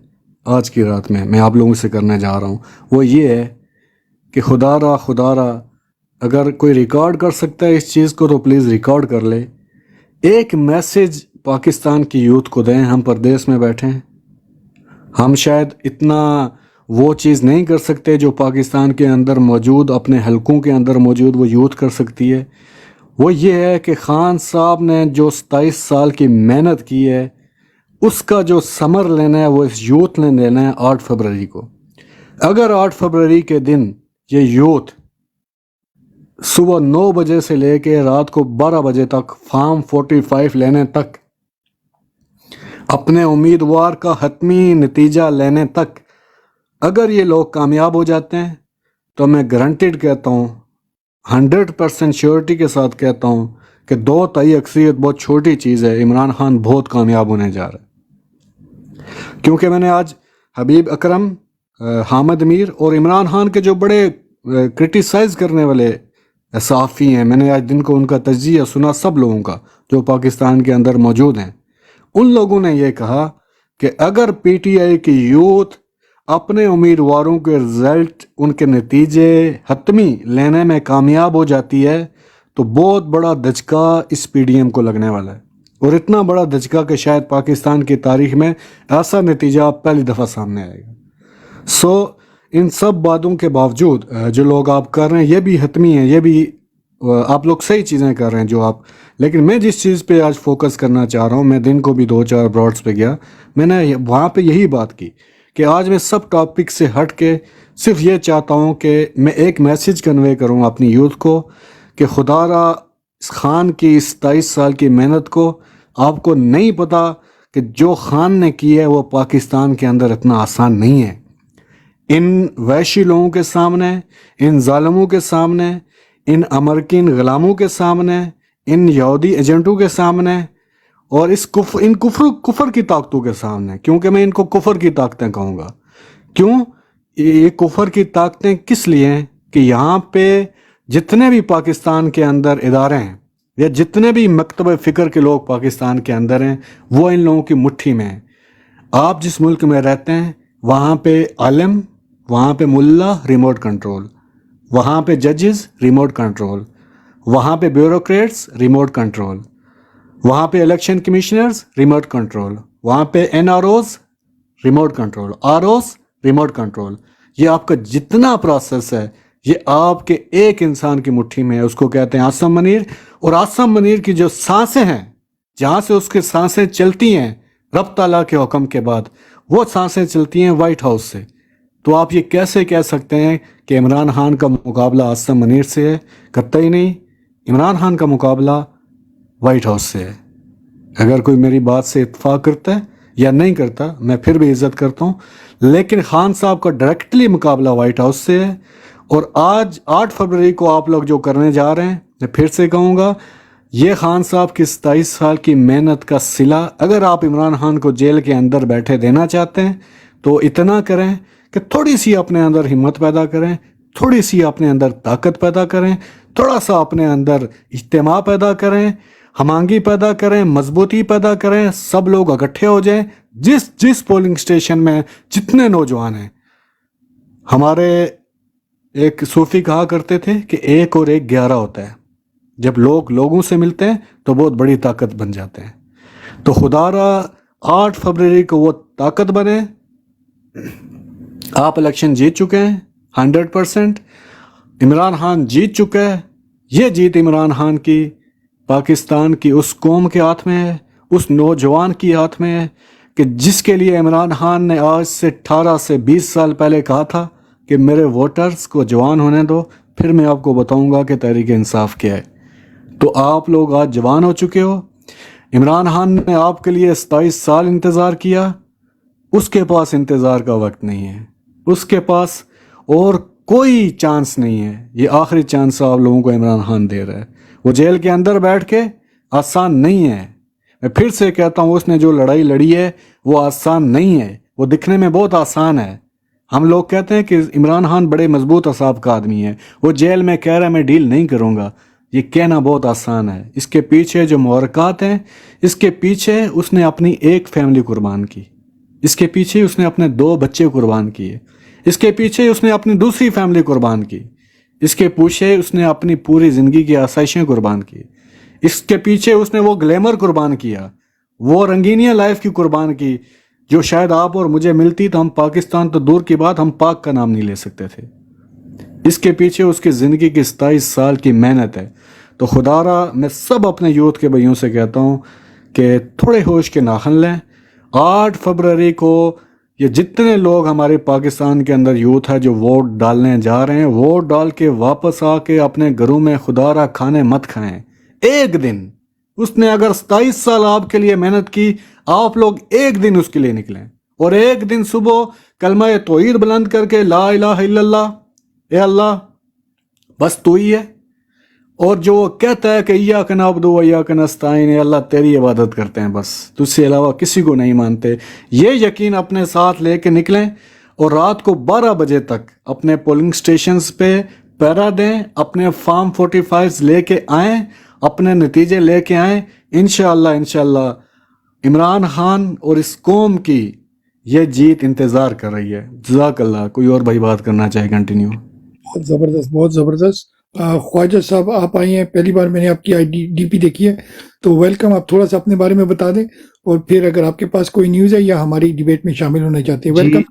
आज की रात में मैं आप लोगों से करने जा रहा हूँ, वो ये है कि खुदारा अगर कोई रिकॉर्ड कर सकता है इस चीज़ को तो प्लीज़ रिकॉर्ड कर ले। एक मैसेज पाकिस्तान की यूथ को दें। हम परदेश में बैठे हैं, हम शायद इतना वो चीज़ नहीं कर सकते जो पाकिस्तान के अंदर मौजूद, अपने हलकों के अंदर मौजूद वो यूथ कर सकती है। वो ये है कि खान साहब ने जो 27 साल की मेहनत की है, उसका जो समर लेना है वो इस यूथ ने लेना है 8 फरवरी को। अगर 8 फरवरी के दिन ये यूथ सुबह 9 बजे से लेके रात को 12 बजे तक फॉर्म 45 लेने तक, अपने उम्मीदवार का हतमी नतीजा लेने तक अगर ये लोग कामयाब हो जाते हैं, तो मैं गारंटेड कहता हूँ, 100% श्योरिटी के साथ कहता हूँ कि 2/3 अक्सरियत बहुत छोटी चीज़ है। इमरान खान बहुत कामयाब होने जा रहा है। क्योंकि मैंने आज हबीब अकरम, हामिद मीर और इमरान खान के जो बड़े क्रिटिसाइज़ करने वाले सहाफ़ी हैं, मैंने आज दिन को उनका तज्जिया सुना, सब लोगों का जो पाकिस्तान के अंदर मौजूद हैं। उन लोगों ने ये कहा कि अगर पीटीआई की यूथ अपने उम्मीदवारों के रिज़ल्ट, उनके नतीजे हतमी लेने में कामयाब हो जाती है तो बहुत बड़ा धचका इस पीडीएम को लगने वाला है। और इतना बड़ा धचका कि शायद पाकिस्तान की तारीख में ऐसा नतीजा पहली दफ़ा सामने आएगा। सो इन सब बातों के बावजूद जो लोग आप कर रहे हैं ये भी हतमी है, ये भी आप लोग सही चीज़ें कर रहे हैं जो आप। लेकिन मैं जिस चीज़ पे आज फोकस करना चाह रहा हूँ, मैं दिन को भी 2-4 ब्रॉड्स पे गया, मैंने वहाँ पे यही बात की कि आज मैं सब टॉपिक से हट के सिर्फ ये चाहता हूँ कि मैं एक मैसेज कन्वे करूँ अपनी यूथ को कि खुदारा इस खान की 27 साल की मेहनत को आपको नहीं पता कि जो खान ने की है वो पाकिस्तान के अंदर इतना आसान नहीं है। इन वैशी लोगों के सामने, इन जालिमों के सामने, इन अमरीकन गुलामों के सामने, इन यहूदी एजेंटों के सामने और इन कुफर की ताकतों के सामने, क्योंकि मैं इनको कुफर की ताकतें कहूँगा। क्यों ये कुफर की ताकतें किस लिए हैं कि यहाँ पे जितने भी पाकिस्तान के अंदर इदारे हैं या जितने भी मकतब फ़िक्र के लोग पाकिस्तान के अंदर हैं वो इन लोगों की मुट्ठी में हैं। आप जिस मुल्क में रहते हैं वहाँ पे आलिम, वहाँ पे मुल्ला रिमोट कंट्रोल, वहाँ पे जजेस रिमोट कंट्रोल, वहाँ पे ब्यूरोक्रेट्स रिमोट कंट्रोल, वहाँ पे इलेक्शन कमिश्नर्स रिमोट कंट्रोल, वहाँ पे एनआरओज रिमोट कंट्रोल, आरओस रिमोट कंट्रोल। ये आपका जितना प्रोसेस है ये आपके एक इंसान की मुट्ठी में है, उसको कहते हैं आसम मनीर। और आसम मनीर की जो सांसें हैं, जहाँ से उसके सांसें चलती हैं रब ताला के हुक्म के बाद, वो सांसें चलती हैं वाइट हाउस से। तो आप ये कैसे कह सकते हैं कि इमरान खान का मुकाबला आसम मनीर से है? कतई नहीं, इमरान खान का मुकाबला वाइट हाउस से है। अगर कोई मेरी बात से इत्तेफाक करता है या नहीं करता, मैं फिर भी इज्जत करता हूँ, लेकिन खान साहब का डायरेक्टली मुकाबला वाइट हाउस से है। और आज 8 फरवरी को आप लोग जो करने जा रहे हैं, मैं फिर से कहूँगा, ये खान साहब की 27 साल की मेहनत का सिला अगर आप इमरान खान को जेल के अंदर बैठे देना चाहते हैं तो इतना करें कि थोड़ी सी अपने अंदर हिम्मत पैदा करें, थोड़ी सी अपने अंदर ताकत पैदा करें, थोड़ा सा अपने अंदर इज्तिमा पैदा करें, हमांगी पैदा करें, मजबूती पैदा करें, सब लोग इकट्ठे हो जाएं। जिस जिस पोलिंग स्टेशन में जितने नौजवान हैं, हमारे एक सूफी कहा करते थे कि 1 और 1 11 होता है। जब लोग लोगों से मिलते हैं तो बहुत बड़ी ताकत बन जाते हैं। तो खुदारा 8 फरवरी को वो ताकत बने। आप इलेक्शन जीत चुके हैं 100%, इमरान खान जीत चुका है। ये जीत इमरान खान की पाकिस्तान की उस कौम के हाथ में है, उस नौजवान की हाथ में है कि जिसके लिए इमरान खान ने आज से 18 से 20 साल पहले कहा था कि मेरे वोटर्स को जवान होने दो, फिर मैं आपको बताऊंगा कि तहरीक इंसाफ क्या है। तो आप लोग आज जवान हो चुके हो। इमरान खान ने आपके लिए 27 साल इंतज़ार किया, उसके पास इंतज़ार का वक्त नहीं है, उसके पास और कोई चांस नहीं है। ये आखिरी चांस आप लोगों को इमरान खान दे रहा है। वो जेल के अंदर बैठ के आसान नहीं है। मैं फिर से कहता हूँ, उसने जो लड़ाई लड़ी है वो आसान नहीं है, वो दिखने में बहुत आसान है। हम लोग कहते हैं कि इमरान खान बड़े मजबूत असाब का आदमी है, वो जेल में कह रहा है मैं डील नहीं करूँगा। ये कहना बहुत आसान है। इसके पीछे जो मुहरक़ात हैं, इसके पीछे उसने अपनी एक फैमिली कुर्बान की, इसके पीछे उसने अपने 2 बच्चे कुर्बान किए, इसके पीछे उसने अपनी दूसरी फैमिली कुर्बान की, इसके पीछे उसने अपनी पूरी ज़िंदगी की आसाइशें कुर्बान की, इसके पीछे उसने वो ग्लैमर कुर्बान किया, वो रंगीनिया लाइफ की कुर्बान की जो शायद आप और मुझे मिलती तो हम पाकिस्तान तो दूर की बात, हम पाक का नाम नहीं ले सकते थे। इसके पीछे उसकी ज़िंदगी की 27 साल की मेहनत है। तो खुदारा मैं सब अपने यूथ के भाइयों से कहता हूँ कि थोड़े होश के नाखन लें। 8 फरवरी को ये जितने लोग हमारे पाकिस्तान के अंदर यूथ है जो वोट डालने जा रहे हैं, वोट डाल के वापस आके अपने घरों में खुदारा खाने मत खाएं। एक दिन उसने अगर 27 साल आपके लिए मेहनत की, आप लोग एक दिन उसके लिए निकलें और एक दिन सुबह कलमा तौहीद बुलंद करके ला इलाहा इल्लल्लाह, ए अल्लाह बस तू ही है। और जो कहता है कि इय्याक नअबुदु व इय्याक नस्तईन, ए अल्लाह तेरी इबादत करते हैं बस, तुझसे अलावा किसी को नहीं मानते, ये यकीन अपने साथ लेके निकलें और रात को 12 बजे तक अपने पोलिंग स्टेशंस पे पैरा दें, अपने फॉर्म 45 लेके आएँ, अपने नतीजे लेके आएँ। इंशाअल्लाह इमरान खान और इस कौम की ये जीत इंतज़ार कर रही है। जज़ाकल्लाह। कोई और भाई बात करना चाहे कंटिन्यू। बहुत ज़बरदस्त, बहुत ज़बरदस्त। ख्वाजा साहब आप आए हैं, पहली बार मैंने आपकी IDP देखी है, तो वेलकम। आप थोड़ा सा अपने बारे में बता दें और फिर अगर आपके पास कोई न्यूज़ है या हमारी डिबेट में शामिल होना चाहते हैं, वेलकम।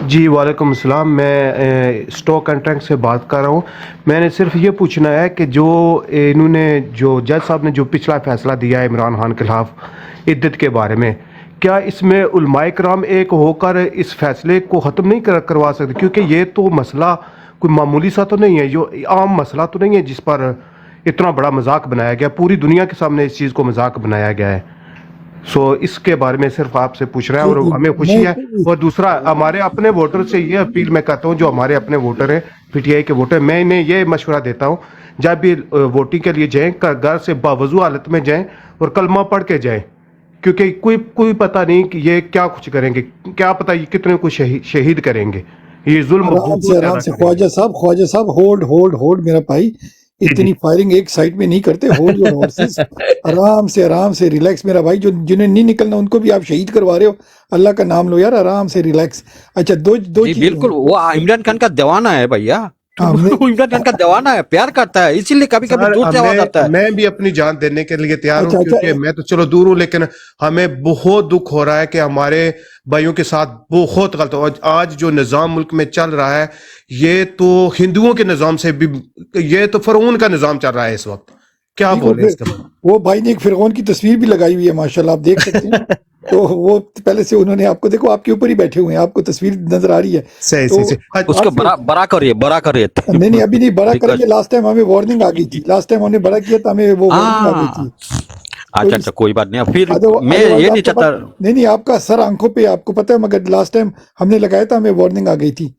जी वालेकुम अस्सलाम। मैं स्टॉक कॉन्ट्रैक्ट से बात कर रहा हूँ। मैंने सिर्फ ये पूछना है कि जो इन्होंने जो जज साहब ने जो पिछला फैसला दिया है इमरान खान के खिलाफ इद्दत के बारे में, क्या इसमें उलमाए कराम एक होकर इस फैसले को ख़त्म नहीं करवा सकते? क्योंकि ये तो मसला कोई मामूली सा तो नहीं है, जो आम मसला तो नहीं है जिस पर इतना बड़ा मजाक बनाया गया, पूरी दुनिया के सामने इस चीज़ को मजाक बनाया गया है। इसके बारे में सिर्फ आपसे पूछ रहे हैं और हमें खुशी है। और दूसरा, हमारे अपने वोटर से ये अपील मैं करता हूँ, जो हमारे अपने वोटर हैं, PTI के वोटर, मैं इन्हें ये मशवरा देता हूँ, जब भी वोटिंग के लिए जाएं घर से बावजू हालत में जाएं और कलमा पढ़ के जाएं, क्योंकि कोई पता नहीं कि ये क्या कुछ करेंगे, क्या पता ये कितने को शहीद करेंगे। ये जुल्म आराम से ख्वाजा साहब होल्ड मेरा भाई, इतनी फायरिंग एक साइड में नहीं करते, होल्ड योर हॉर्सेस, आराम से रिलैक्स मेरा भाई। जो जिन्हें नहीं निकलना उनको भी आप शहीद करवा रहे हो, अल्लाह का नाम लो यार, आराम से रिलैक्स। अच्छा, दो बिल्कुल, वो इमरान खान का दीवाना है भैया, हाँ, वो इमरान खान का दीवाना है, प्यार करता है, इसीलिए कभी कभी सर दूर से आवाज आता है। मैं भी अपनी जान देने के लिए तैयार हूँ, अच्छा अच्छा क्योंकि मैं तो चलो दूर हूँ, लेकिन हमें बहुत दुख हो रहा है कि हमारे भाइयों के साथ बहुत गलत हो। आज जो निज़ाम मुल्क में चल रहा है, ये तो हिंदुओं के निज़ाम से भी, ये तो फ़िरौन का निज़ाम चल रहा है इस वक्त। क्या ठीक हो बोले फिर इसके बारे वो भाई ने एक फिरौन की तस्वीर भी लगाई हुई है माशाल्लाह, आप देख सकते हैं। तो वो पहले से उन्होंने आपको, देखो आपके ऊपर ही बैठे हुए हैं, आपको तस्वीर नजर आ रही है। सही तो सही सही। उसको आपसे बड़ा बड़ा करिए, बड़ा करिए। नहीं अभी नहीं बड़ा करेंगे, रिक्वेस्ट। लास्ट टाइम हमें वार्निंग आ गई थी, लास्ट टाइम हमने बड़ा किया था, हमें वो वार्निंग आ गई थी। हाँ, तो अच्छा इस अच्छा, कोई बात नहीं। फिर मैं अदरवाइज ये नहीं आपको चाहता। नहीं आपका सर आंखों पे, आपको पता है, मगर लास्ट टाइम हमने लगाया था, हमें वार्निंग आ गई थी।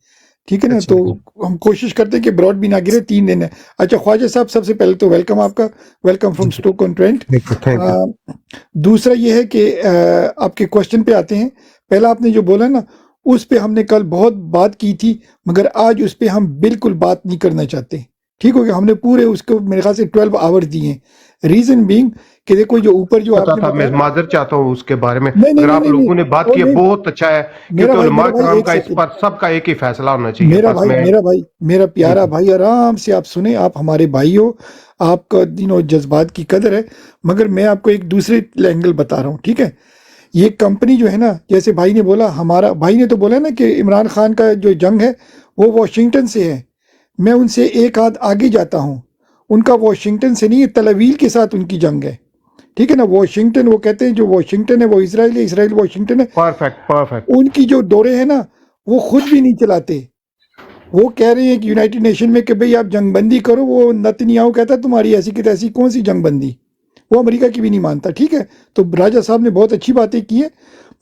ठीक है ना, अच्छा तो हम कोशिश करते हैं कि ब्रॉड भी ना गिरे, 3 दिन है। अच्छा ख्वाजा साहब, सबसे पहले तो वेलकम आपका, welcome from Stoke on Trent. Thank you. दूसरा ये है कि आपके क्वेश्चन पे आते हैं। पहला आपने जो बोला ना, उस पे हमने कल बहुत बात की थी, मगर आज उस पे हम बिल्कुल बात नहीं करना चाहते। ठीक हो गया, हमने पूरे उसको मेरे ख्याल से 12 आवर्स दिए हैं। रीजन बीइंग कि देखो जो ऊपर जो पता आपने था, मैं बताया, माजर चाहता हूँ उसके बारे में। नहीं नहीं अगर नहीं आप नहीं नहीं लोगों ने बात ओ की है नहीं, बहुत अच्छा है, क्योंकि उलमा मेरा भाई कराम एक का इस सेकंड, पर सबका एक ही फैसला होना चाहिए। मेरा बस भाई मैं मेरा भाई मेरा प्यारा जी भाई, आराम से आप सुने, आप हमारे भाई हो, आपका जज्बात की कदर है, मगर मैं आपको एक दूसरे एंगल बता रहा हूँ। ठीक है, ये कंपनी जो है ना, जैसे भाई ने बोला, हमारा भाई ने तो बोला ना कि इमरान खान का जो जंग है वो वॉशिंगटन से है। मैं उनसे एक हाथ आगे जाता हूँ, उनका वॉशिंगटन से नहीं है, तलवील के साथ उनकी जंग है। ठीक है ना, वॉशिंगटन, वो कहते हैं जो वॉशिंगटन है वो इसराइल है, इसराइल वॉशिंगटन है। Perfect perfect. उनकी जो दौरे हैं ना, वो खुद भी नहीं चलाते। वो कह रहे हैं कि यूनाइटेड नेशन में कि भाई आप जंगबंदी करो, वो नेतन्याहू कहता है तुम्हारी ऐसी की तैसी कौन सी जंगबंदी, वो अमेरिका की भी नहीं मानता। ठीक है, तो राजा साहब ने बहुत अच्छी बातें की है,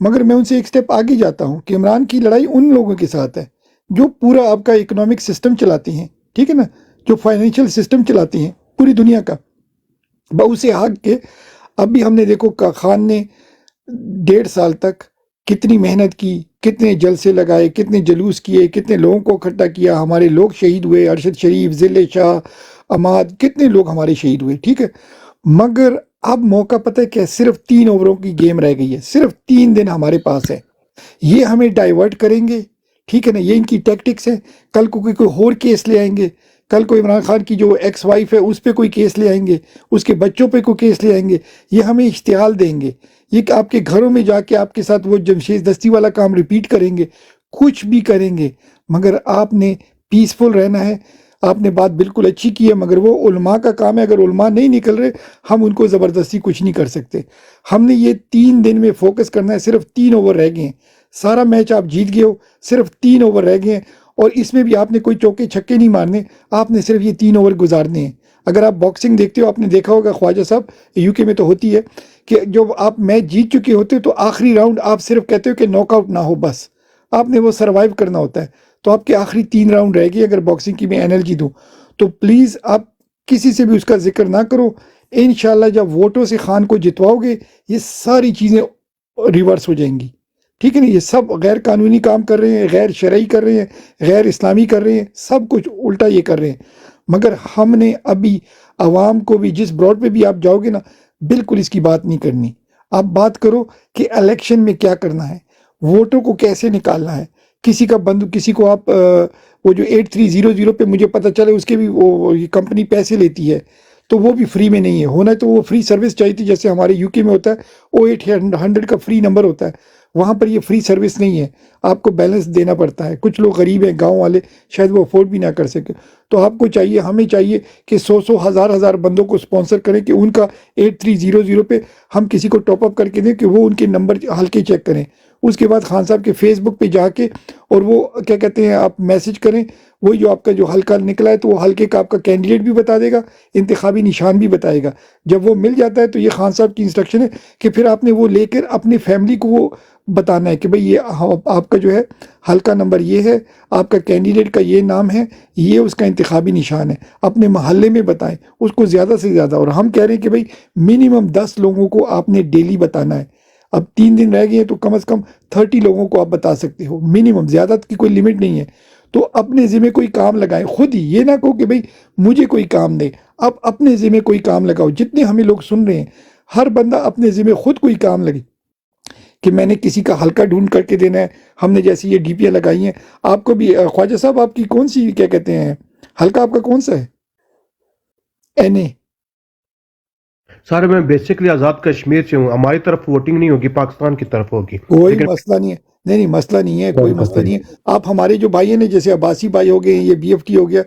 मगर मैं उनसे एक स्टेप आगे जाता हूँ कि इमरान की लड़ाई उन लोगों के साथ है जो पूरा आपका इकोनॉमिक सिस्टम चलाते हैं। ठीक है ना, जो फाइनेंशियल सिस्टम चलाते हैं पूरी दुनिया का, बहुत से हाक के। अब भी हमने देखो खान ने 1.5 साल तक कितनी मेहनत की, कितने जलसे लगाए, कितने जलूस किए, कितने लोगों को इकट्ठा किया, हमारे लोग शहीद हुए, अरशद शरीफ, जिले शाह, अमाद, कितने लोग हमारे शहीद हुए। ठीक है, मगर अब मौका पता है क्या, सिर्फ 3 ओवरों की गेम रह गई है, सिर्फ 3 दिन हमारे पास है, ये हमें डाइवर्ट करेंगे। ठीक है ना, ये इनकी टैक्टिक्स है। कल को कोई और केस ले आएंगे, कल को इमरान खान की जो एक्स वाइफ है उस पर कोई केस ले आएंगे, उसके बच्चों पे कोई केस ले आएंगे, ये हमें इश्तिहाल देंगे, ये आपके घरों में जाके आपके साथ वो जमशेद दस्ती वाला काम रिपीट करेंगे, कुछ भी करेंगे, मगर आपने पीसफुल रहना है। आपने बात बिल्कुल अच्छी की है, मगर वो उलमा का काम है, अगर उलमा नहीं निकल रहे हम उनको ज़बरदस्ती कुछ नहीं कर सकते। हमने ये 3 दिन में फोकस करना है, सिर्फ 3 ओवर रह गए हैं, सारा मैच आप जीत गए हो, सिर्फ 3 ओवर रह गए हैं, और इसमें भी आपने कोई चौके छक्के नहीं मारने, आपने सिर्फ ये 3 ओवर गुजारने हैं। अगर आप बॉक्सिंग देखते हो, आपने देखा होगा ख्वाजा साहब, यूके में तो होती है कि जो आप मैच जीत चुके होते हो तो आखिरी राउंड आप सिर्फ कहते हो कि नॉकआउट ना हो, बस आपने वो सरवाइव करना होता है। तो आपके आखिरी 3 राउंड रह गए। अगर बॉक्सिंग की मैं एनर्जी दूँ तो प्लीज़ आप किसी से भी उसका जिक्र ना करो। इंशाल्लाह जब वोटों से खान को जितवाओगे ये सारी चीज़ें रिवर्स हो जाएंगी। ठीक है ना, ये सब गैर कानूनी काम कर रहे हैं, गैर शरई कर रहे हैं, गैर इस्लामी कर रहे हैं, सब कुछ उल्टा ये कर रहे हैं। मगर हमने अभी आवाम को भी, जिस ब्रॉड पे भी आप जाओगे ना, बिल्कुल इसकी बात नहीं करनी। आप बात करो कि इलेक्शन में क्या करना है, वोटों को कैसे निकालना है। किसी का बंद, किसी को आप वो जो 8300 पे मुझे पता चले उसके भी वो ये कंपनी पैसे लेती है, तो वो भी फ्री में नहीं है। होना तो वो फ्री सर्विस चाहिए थी, जैसे हमारे यूके में होता है, वो 800 का फ्री नंबर होता है, वहाँ पर ये फ्री सर्विस नहीं है, आपको बैलेंस देना पड़ता है। कुछ लोग गरीब हैं, गांव वाले, शायद वो अफोर्ड भी ना कर सके। तो आपको चाहिए, हमें चाहिए कि 100 हज़ार बंदों को स्पॉन्सर करें कि उनका 8300 पे हम किसी को टॉप अप करके दें कि वो उनके नंबर हल्के चेक करें। उसके बाद खान साहब के फेसबुक पे जाके और वो क्या कहते हैं, आप मैसेज करें, वही जो आपका जो हल्का निकला है तो वो हल्के का आपका कैंडिडेट भी बता देगा, इंतखाबी निशान भी बताएगा। जब वो मिल जाता है तो ये खान साहब की इंस्ट्रक्शन है कि फिर आपने वो लेकर अपनी फैमिली को वो बताना है कि भाई ये आपका जो है हल्का नंबर ये है, आपका कैंडिडेट का ये नाम है, ये उसका इंतखाबी निशान है। अपने महल्ले में बताएं उसको ज़्यादा से ज़्यादा। और हम कह रहे हैं कि भाई मिनिमम 10 लोगों को आपने डेली बताना है। अब 3 दिन रह गए हैं तो कम से कम 30 लोगों को आप बता सकते हो मिनिमम, ज़्यादा की कोई लिमिट नहीं है। तो अपने ज़िम्मे कोई काम लगाएं खुद ही, ये ना कहो कि भाई मुझे कोई काम दे, आप अपने ज़िम्मे कोई काम लगाओ। जितने हमें लोग सुन रहे हैं, हर बंदा अपने ज़िम्मे खुद कोई काम लगे कि मैंने किसी का हल्का ढूंढ करके देना है। हमने जैसे ये डीपीआई लगाई हैं, आपको भी ख्वाजा साहब आपकी कौन सी क्या कहते हैं हल्का आपका कौन सा है? एनए। सर मैं बेसिकली आज़ाद कश्मीर से हूँ, हमारी तरफ वोटिंग नहीं होगी, पाकिस्तान की तरफ होगी। कोई लेकिन मसला नहीं है, नहीं मसला नहीं है, कोई मसला नहीं है। आप हमारे जो भाई हैं ना, जैसे अब्बासी भाई हो गए, ये BFT हो गया,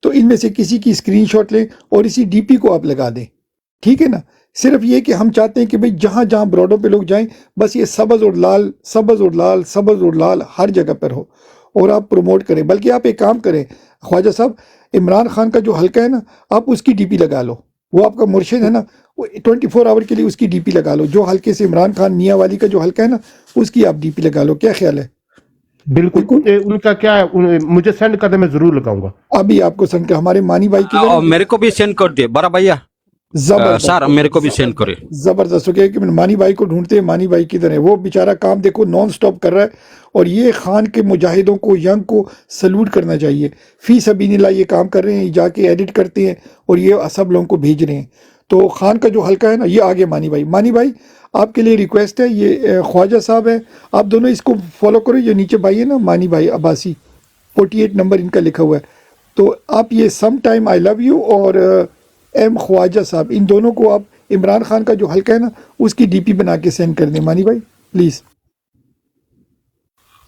तो इनमें से किसी की स्क्रीनशॉट लें और इसी DP को आप लगा दें, ठीक है ना। सिर्फ ये कि हम चाहते हैं कि भाई जहाँ जहाँ बॉर्डर पे लोग जाएं, बस ये सब्ज़ और लाल, सब्ज़ और लाल, सब्ज़ और लाल हर जगह पर हो और आप प्रमोट करें। बल्कि आप एक काम करें ख्वाजा साहब, इमरान खान का जो हल्का है ना, आप उसकी DP लगा लो। वो आपका मुर्शिद है ना, वो 24 आवर के लिए उसकी DP लगा लो। जो हल्के से इमरान खान मियाँ वाली का जो हल्का है ना, उसकी आप DP लगा लो। क्या ख्याल है? बिल्कुल उनका क्या है, मुझे सेंड कर दे, मैं जरूर लगाऊंगा। अभी आपको सेंड कर, हमारे मानी भाई की और मेरे को भी सेंड कर दे बड़ा भैया, सर मेरे को भी सेंड करे। जबरदस्त हो गया कि मानी भाई को ढूंढते हैं, मानी भाई किधर है। वो बेचारा काम देखो नॉन स्टॉप कर रहा है, और ये खान के मुजाहिदों को, यंग को सल्यूट करना चाहिए। फी सबीलिल्लाह ये काम कर रहे हैं, जाके एडिट करते हैं और ये सब लोगों को भेज रहे हैं। तो खान का जो हल्का है ना, ये आगे मानी भाई। मानी भाई आपके लिए रिक्वेस्ट है, ये ख्वाजा साहब है, आप दोनों इसको फॉलो करो। ये नीचे भाई है ना, मानी भाई अब्बासी, 48 नंबर इनका लिखा हुआ है। तो आप ये some time I love you और M ख्वाजा साहब, इन दोनों को आप इमरान खान का जो हल्का है ना, उसकी DP बना के सेंड कर दें। मानी भाई प्लीज़।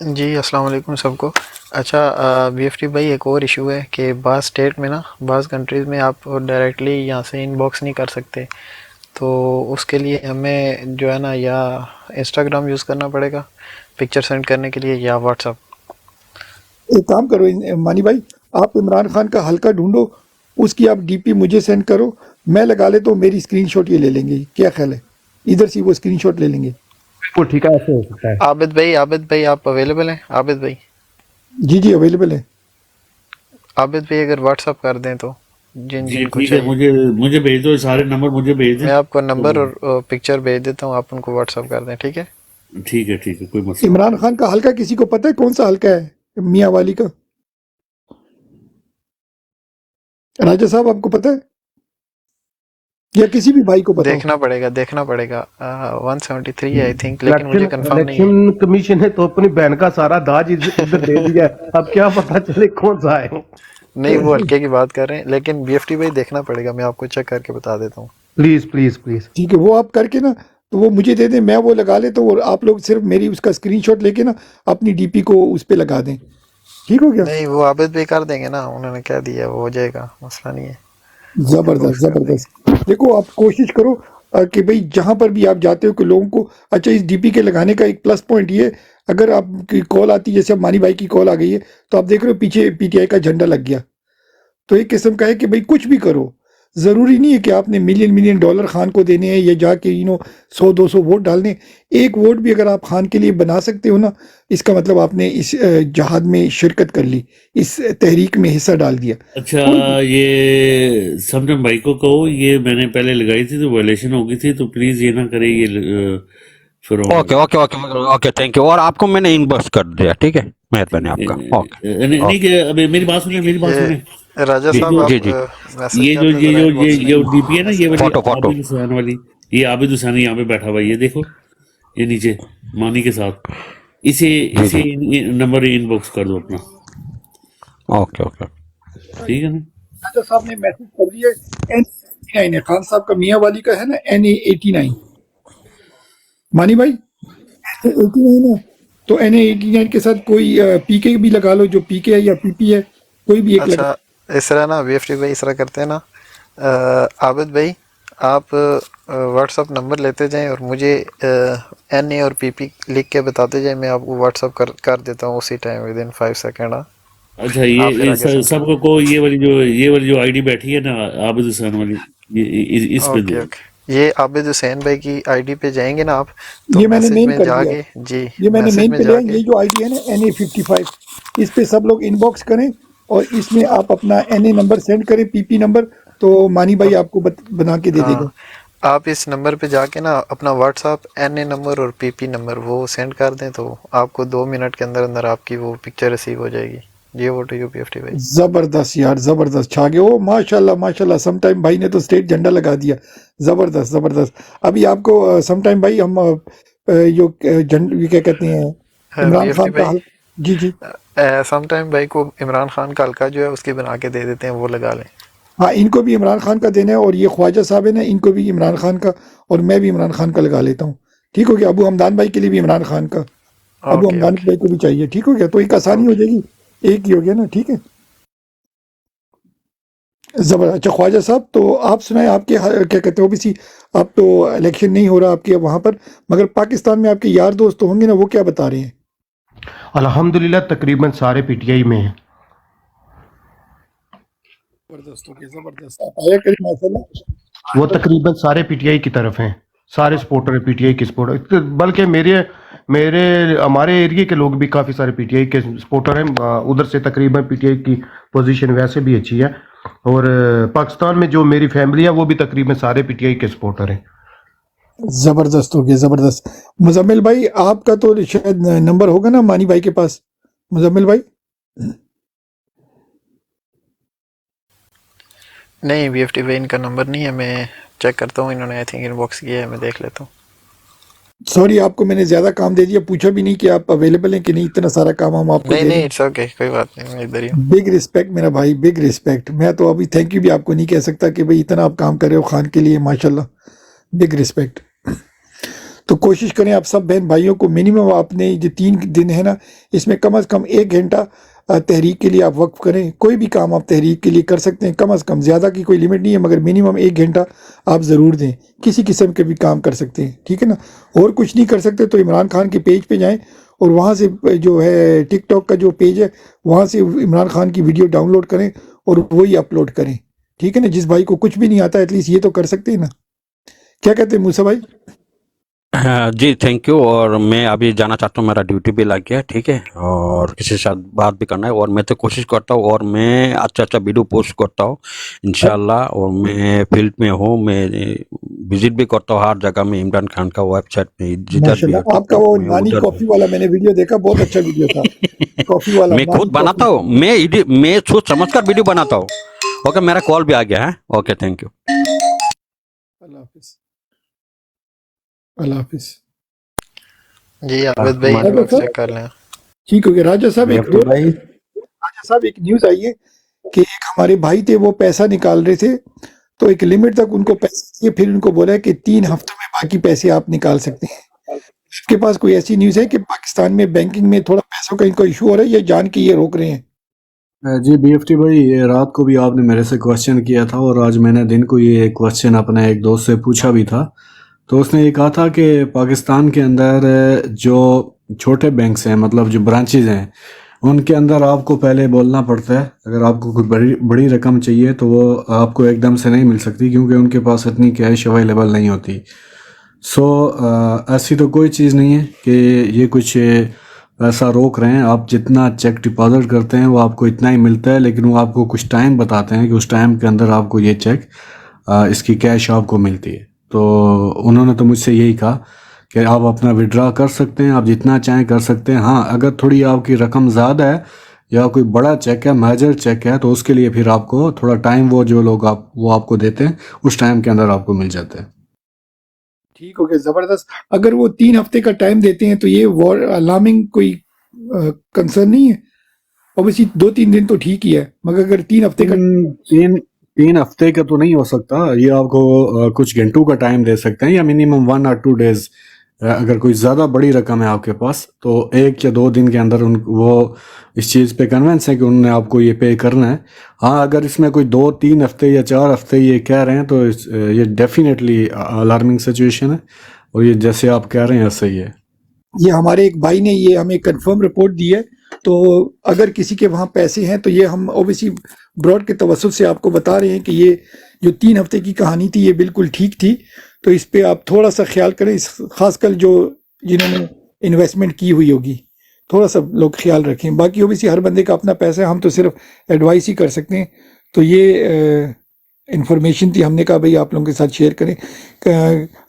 जी अस्सलाम वालेकुम सबको। अच्छा BFT भाई, एक और इशू है कि बाज़ स्टेट में ना, बाज़ कंट्रीज़ में आप डायरेक्टली यहाँ से इनबॉक्स नहीं कर सकते, तो उसके लिए हमें जो है ना, या इंस्टाग्राम यूज़ करना पड़ेगा पिक्चर सेंड करने के लिए, या व्हाट्सअप। एक काम करो मानी भाई, आप इमरान खान का हल्का ढूंढो, उसकी आप DP मुझे सेंड करो, मैं लगा ले तो मेरी स्क्रीनशॉट ये ले लेंगे। क्या ख्याल है? इधर से वो स्क्रीनशॉट ले लेंगे। बिल्कुल ठीक है, ऐसे हो सकता है। आबिद भाई आप अवेलेबल हैं? आबिद भाई जी अवेलेबल है। आबिद भाई अगर व्हाट्सअप कर दें तो जिन जी जिनको ठीक है, चाहिए। मुझे भेज दो, सारे नंबर मुझे भेज मैं दें। आपको नंबर और पिक्चर भेज देता हूँ, आप उनको व्हाट्सअप कर दें, ठीक है? ठीक है कोई मसला इमरान खान का हल्का किसी को पता है कौन सा हल्का है मियाँ वाली का? राजा साहब आपको पता है, या किसी भी भाई को पता? देखना पड़ेगा 173 है आई थिंक, लेकिन मुझे कंफर्म नहीं है। इलेक्शन कमीशन है तो अपनी बहन का सारा दाज इधर दे दिया है। अब क्या पता चले कौन सा है। नहीं, वो हल्के की बात कर रहे हैं, लेकिन BFT भाई देखना पड़ेगा, मैं आपको चेक करके बता देता हूँ। Please please please. ठीक है, वो आप करके ना, तो वो मुझे दे दें, मैं वो लगा लेता हूँ, और आप लोग सिर्फ मेरी उसका स्क्रीनशॉट लेके ना अपनी DP को उस पे लगा दें। ठीक हो गया? नहीं, वो आबिद भाई कर देंगे ना, उन्होंने कह दिया, वो हो जाएगा, मसला नहीं है। जबरदस्त। देखो आप कोशिश करो कि भाई जहाँ पर भी आप जाते हो कि लोगों को, अच्छा इस DP के लगाने का एक प्लस पॉइंट ये, अगर आपकी कॉल आती है, जैसे अब मानी भाई की कॉल आ गई है, तो आप देख रहे हो पीछे PTI का झंडा लग गया। तो एक किस्म का है कि भाई कुछ भी करो, ज़रूरी नहीं है कि आपने मिलियन डॉलर खान को देने हैं, या जाके 100-200 वोट डालने। एक वोट भी अगर आप खान के लिए बना सकते हो ना, इसका मतलब आपने इस जहाद में शिरकत कर ली, इस तहरीक में हिस्सा डाल दिया। अच्छा, ये समटम भाई को कहो, ये मैंने पहले लगाई थी तो वायलेशन हो गई थी, तो प्लीज ये ना करे, ये फिर ओके थैंक यू। और आपको मैंने इनबॉक्स कर दिया, ठीक है, मेहरबानी आपका। नहीं कि अभी मेरी बात सुने राजा साहब आप ये जो DP है ना, ये वाली आबिद हुसैन वाली, ये आबिद हुसैन यहाँ पे बैठा हुआ है, ये देखो, ये नीचे मानी के साथ, इसे नंबर इनबॉक्स कर दो अपना। ओके ठीक है ना? राजा साहब ने मैसेज कर दिया, N89 है, खान साहब का मियाँ वाली का है ना, NA89। मानी भाई 89 है, तो NA89 के साथ कोई PK भी लगा लो, जो PK है या PP है, कोई भी एक अच्छा, लगा। इस तरह ना BFT भाई, इस तरह करते हैं ना, आबिद भाई आप व्हाट्सअप नंबर लेते जाएं और मुझे NA और PP लिख के बताते जाएं, मैं आपको व्हाट्सअप कर देता हूँ उसी टाइम, विदिन 5 सेकेंड। अच्छा, ये सबको को ये वाली जो ID बैठी है ना, आबिद हुसैन वाली, इस पे दो। ये आबिद हुसैन भाई की ID पे जाएंगे ना आप, तो ये मैंने मेन कर जाके दिया जी, ये मैंने मेन पे लिया। ये जो ID है ना NA55, इस पे सब लोग इनबॉक्स करें और इसमें आप अपना NA नंबर सेंड करें, PP नंबर, तो मानी भाई आपको बना के दे देगा। आप इस नंबर पे जाके ना अपना व्हाट्सअप NA नंबर और PP नंबर वो सेंड कर दें, तो आपको 2 मिनट के अंदर आपकी वो पिक्चर रिसीव हो जाएगी। ये वो BFT भाई, जबरदस्त यार, जबरदस्त छा गए। ओ माशाल्लाह, समटाइम भाई ने तो स्टेट झंडा लगा दिया। जबरदस्त। अभी आपको समटाइम भाई हम ये क्या कहते हैं, इमरान खान का جی جی سم ٹائم بھائی کو عمران خان کا حلقہ جو ہے اس کی بنا کے دے دیتے ہیں، وہ لگا لیں۔ ہاں، ان کو بھی عمران خان کا دینا ہے، اور یہ خواجہ صاحب ہے نا، ان کو بھی عمران خان کا، اور میں بھی عمران خان کا لگا لیتا ہوں، ٹھیک ہو گیا؟ ابو حمدان بھائی کے لیے بھی عمران خان کا، ابو اوکے حمدان اوکے بھائی کو بھی چاہیے، ٹھیک ہو گیا؟ تو ایک آسانی ہو اوکے جائے گی، ایک ہی ہو گیا نا، ٹھیک ہے؟ زبر اچھا خواجہ صاحب، تو آپ سنائیں، آپ کے کیا کہتے ہو سی، آپ تو الیکشن نہیں ہو رہا آپ کے وہاں پر، مگر پاکستان میں آپ کے یار دوست ہوں گے نا، وہ کیا بتا رہے ہیں؟ الحمدللہ تقریباً سارے پی ٹی آئی میں ہیں۔ زبردست، ہو گیا زبردست، آپ آیا کریں ماشاء اللہ۔ وہ تقریباً سارے پی ٹی آئی کی طرف ہیں، سارے سپورٹر ہیں پی ٹی آئی کے سپورٹر، بلکہ ہمارے ایریے کے لوگ بھی کافی سارے پی ٹی آئی کے سپورٹر ہیں۔ ادھر سے تقریباً پی ٹی آئی کی پوزیشن ویسے بھی اچھی ہے، اور پاکستان میں جو میری فیملی ہے وہ بھی تقریباً سارے پی ٹی آئی کے سپورٹر ہیں۔ زبردست، ہو گیا زبردست۔ مزمل بھائی، آپ کا تو شاید نمبر ہوگا نا مانی بھائی کے پاس، مزمل بھائی؟ نہیں، بی ایف ٹی بھائی ان کا نمبر نہیں ہے، میں چیک کرتا ہوں، انہوں نے آئی تھنک ان باکس کیا ہے، میں دیکھ لیتا ہوں۔ سوری، آپ کو میں نے زیادہ کام دے دیا، پوچھا بھی نہیں کہ آپ اویلیبل ہیں کہ نہیں، اتنا سارا کام ہم آپ کو نہیں دے نہیں، دیں۔ اٹس اوکے، کوئی بات نہیں، میں ادھر ہی ہوں۔ بگ رسپیکٹ میرا بھائی، بگ رسپیکٹ، میں تو ابھی تھینک یو بھی آپ کو نہیں کہہ سکتا کہ بھئی اتنا آپ کام کر رہے ہو خان کے لیے، ماشاءاللہ، بگ رسپیکٹ۔ تو کوشش کریں آپ سب بہن بھائیوں کو، منیمم آپ نے جو 3 دن ہے نا، اس میں کم از کم 1 گھنٹہ تحریک کے لیے آپ وقف کریں، کوئی بھی کام آپ تحریک کے لیے کر سکتے ہیں، کم از کم، زیادہ کی کوئی لمٹ نہیں ہے، مگر منیمم 1 گھنٹہ آپ ضرور دیں، کسی قسم کے بھی کام کر سکتے ہیں، ٹھیک ہے نا؟ اور کچھ نہیں کر سکتے تو عمران خان کے پیج پہ جائیں، اور وہاں سے جو ہے ٹک ٹاک کا جو پیج ہے، وہاں سے عمران خان کی ویڈیو ڈاؤن لوڈ کریں اور وہی اپلوڈ کریں، ٹھیک ہے نا؟ جس بھائی کو کچھ بھی نہیں آتا ایٹ لیسٹ یہ تو کر سکتے ہیں نا، کیا کہتے ہیں موسیٰ بھائی؟ جی تھینک یو، اور میں ابھی جانا چاہتا ہوں، میرا ڈیوٹی بھی لگ گیا ہے، ٹھیک ہے، اور کسی کے ساتھ بات بھی کرنا ہے، اور میں تو کوشش کرتا ہوں، اور میں اچھا ویڈیو پوسٹ کرتا ہوں انشاءاللہ، اور میں فیلڈ میں ہوں، میں وزٹ بھی کرتا ہوں ہر جگہ میں، عمران خان کا ویب سائٹ میں جدھر بھی ماشاءاللہ، ہوتا آپ کا ہوں وہ میں نانی ادھر کافی والا میں نے ویڈیو دیکھا، بہت اچھا ویڈیو تھا، کافی والا، میں نانی خود کافی۔ بناتا ہوں، میں سوچ سمجھ کر ویڈیو بناتا ہوں۔ اوکے، میرا کال بھی آ گیا ہے، اوکے تھینک یو۔ اللہ حافظ، اللہ حافظ۔ جی عابد بھائی ان راجہ باکس صاحب چیک کر لیں۔ ٹھیک ہو گیا، راجہ صاحب ایک بیفٹی بھائی، راجہ صاحب ایک نیوز آئی ہے کہ ایک ہمارے بھائی تھے، وہ پیسہ نکال رہے تھے، تو ایک لمٹ تک ان کو پیسے دیے، پھر ان کو بولا ہے کہ 3 ہفتوں میں باقی پیسے آپ نکال سکتے ہیں۔ آپ کے پاس کوئی ایسی نیوز ہے کہ پاکستان میں بینکنگ میں تھوڑا پیسوں کا ان کو ایشو ہو رہا ہے، یا جان کے یہ روک رہے ہیں؟ جی بی ایف ٹی بھائی، یہ رات کو بھی آپ نے میرے سے کوشچن کیا تھا، اور آج میں نے دن کو یہ کوشچن اپنے ایک دوست سے پوچھا بھی تھا، تو اس نے یہ کہا تھا کہ پاکستان کے اندر جو چھوٹے بینکس ہیں، مطلب جو برانچز ہیں، ان کے اندر آپ کو پہلے بولنا پڑتا ہے، اگر آپ کو کوئی بڑی رقم چاہیے تو وہ آپ کو ایک دم سے نہیں مل سکتی، کیونکہ ان کے پاس اتنی کیش اویلیبل نہیں ہوتی۔ ایسی تو کوئی چیز نہیں ہے کہ یہ کچھ پیسہ روک رہے ہیں، آپ جتنا چیک ڈپازٹ کرتے ہیں وہ آپ کو اتنا ہی ملتا ہے، لیکن وہ آپ کو کچھ ٹائم بتاتے ہیں کہ اس ٹائم کے اندر آپ کو یہ چیک اس کی کیش آپ کو ملتی ہے۔ تو انہوں نے تو مجھ سے یہی کہا کہ آپ اپنا وڈرا کر سکتے ہیں، آپ جتنا چاہیں کر سکتے ہیں، ہاں اگر تھوڑی آپ کی رقم زیادہ ہے یا کوئی بڑا چیک ہے، میجر چیک ہے، تو اس کے لیے پھر آپ کو تھوڑا ٹائم، وہ جو لوگ وہ آپ کو دیتے ہیں اس ٹائم کے اندر آپ کو مل جاتا ہے۔ ٹھیک ہو گیا، زبردست۔ اگر وہ 3 ہفتے کا ٹائم دیتے ہیں تو یہ الارمنگ کوئی کنسرن نہیں ہے؟ اوبیسلی 2-3 دن تو ٹھیک ہی ہے، مگر اگر 3 ہفتے کا تین ہفتے کا تو نہیں ہو سکتا، یہ آپ کو کچھ گھنٹوں کا ٹائم دے سکتے ہیں، یا منیمم 1 or 2 days۔ اگر کوئی زیادہ بڑی رقم ہے آپ کے پاس تو 1 یا 2 دن کے اندر وہ اس چیز پہ کنونس ہے کہ انہوں نے آپ کو یہ پے کرنا ہے۔ ہاں اگر اس میں کوئی 2-3 ہفتے یا 4 ہفتے یہ کہہ رہے ہیں تو یہ ڈیفینیٹلی الارمنگ سچویشن ہے، اور یہ جیسے آپ کہہ رہے ہیں ایسا ہی ہے۔ یہ ہمارے ایک بھائی نے یہ ہمیں کنفرم رپورٹ دی ہے، تو اگر کسی کے وہاں پیسے ہیں تو یہ ہم اوبیسلی براڈ کے توسط سے آپ کو بتا رہے ہیں کہ یہ جو 3 ہفتے کی کہانی تھی یہ بالکل ٹھیک تھی، تو اس پہ آپ تھوڑا سا خیال کریں، خاص کر جنہوں نے انویسٹمنٹ کی ہوئی ہوگی، تھوڑا سا لوگ خیال رکھیں۔ باقی اوبیسلی ہر بندے کا اپنا پیسہ ہے، ہم تو صرف ایڈوائس ہی کر سکتے ہیں۔ تو یہ انفارمیشن تھی، ہم نے کہا بھئی آپ لوگوں کے ساتھ شیئر کریں۔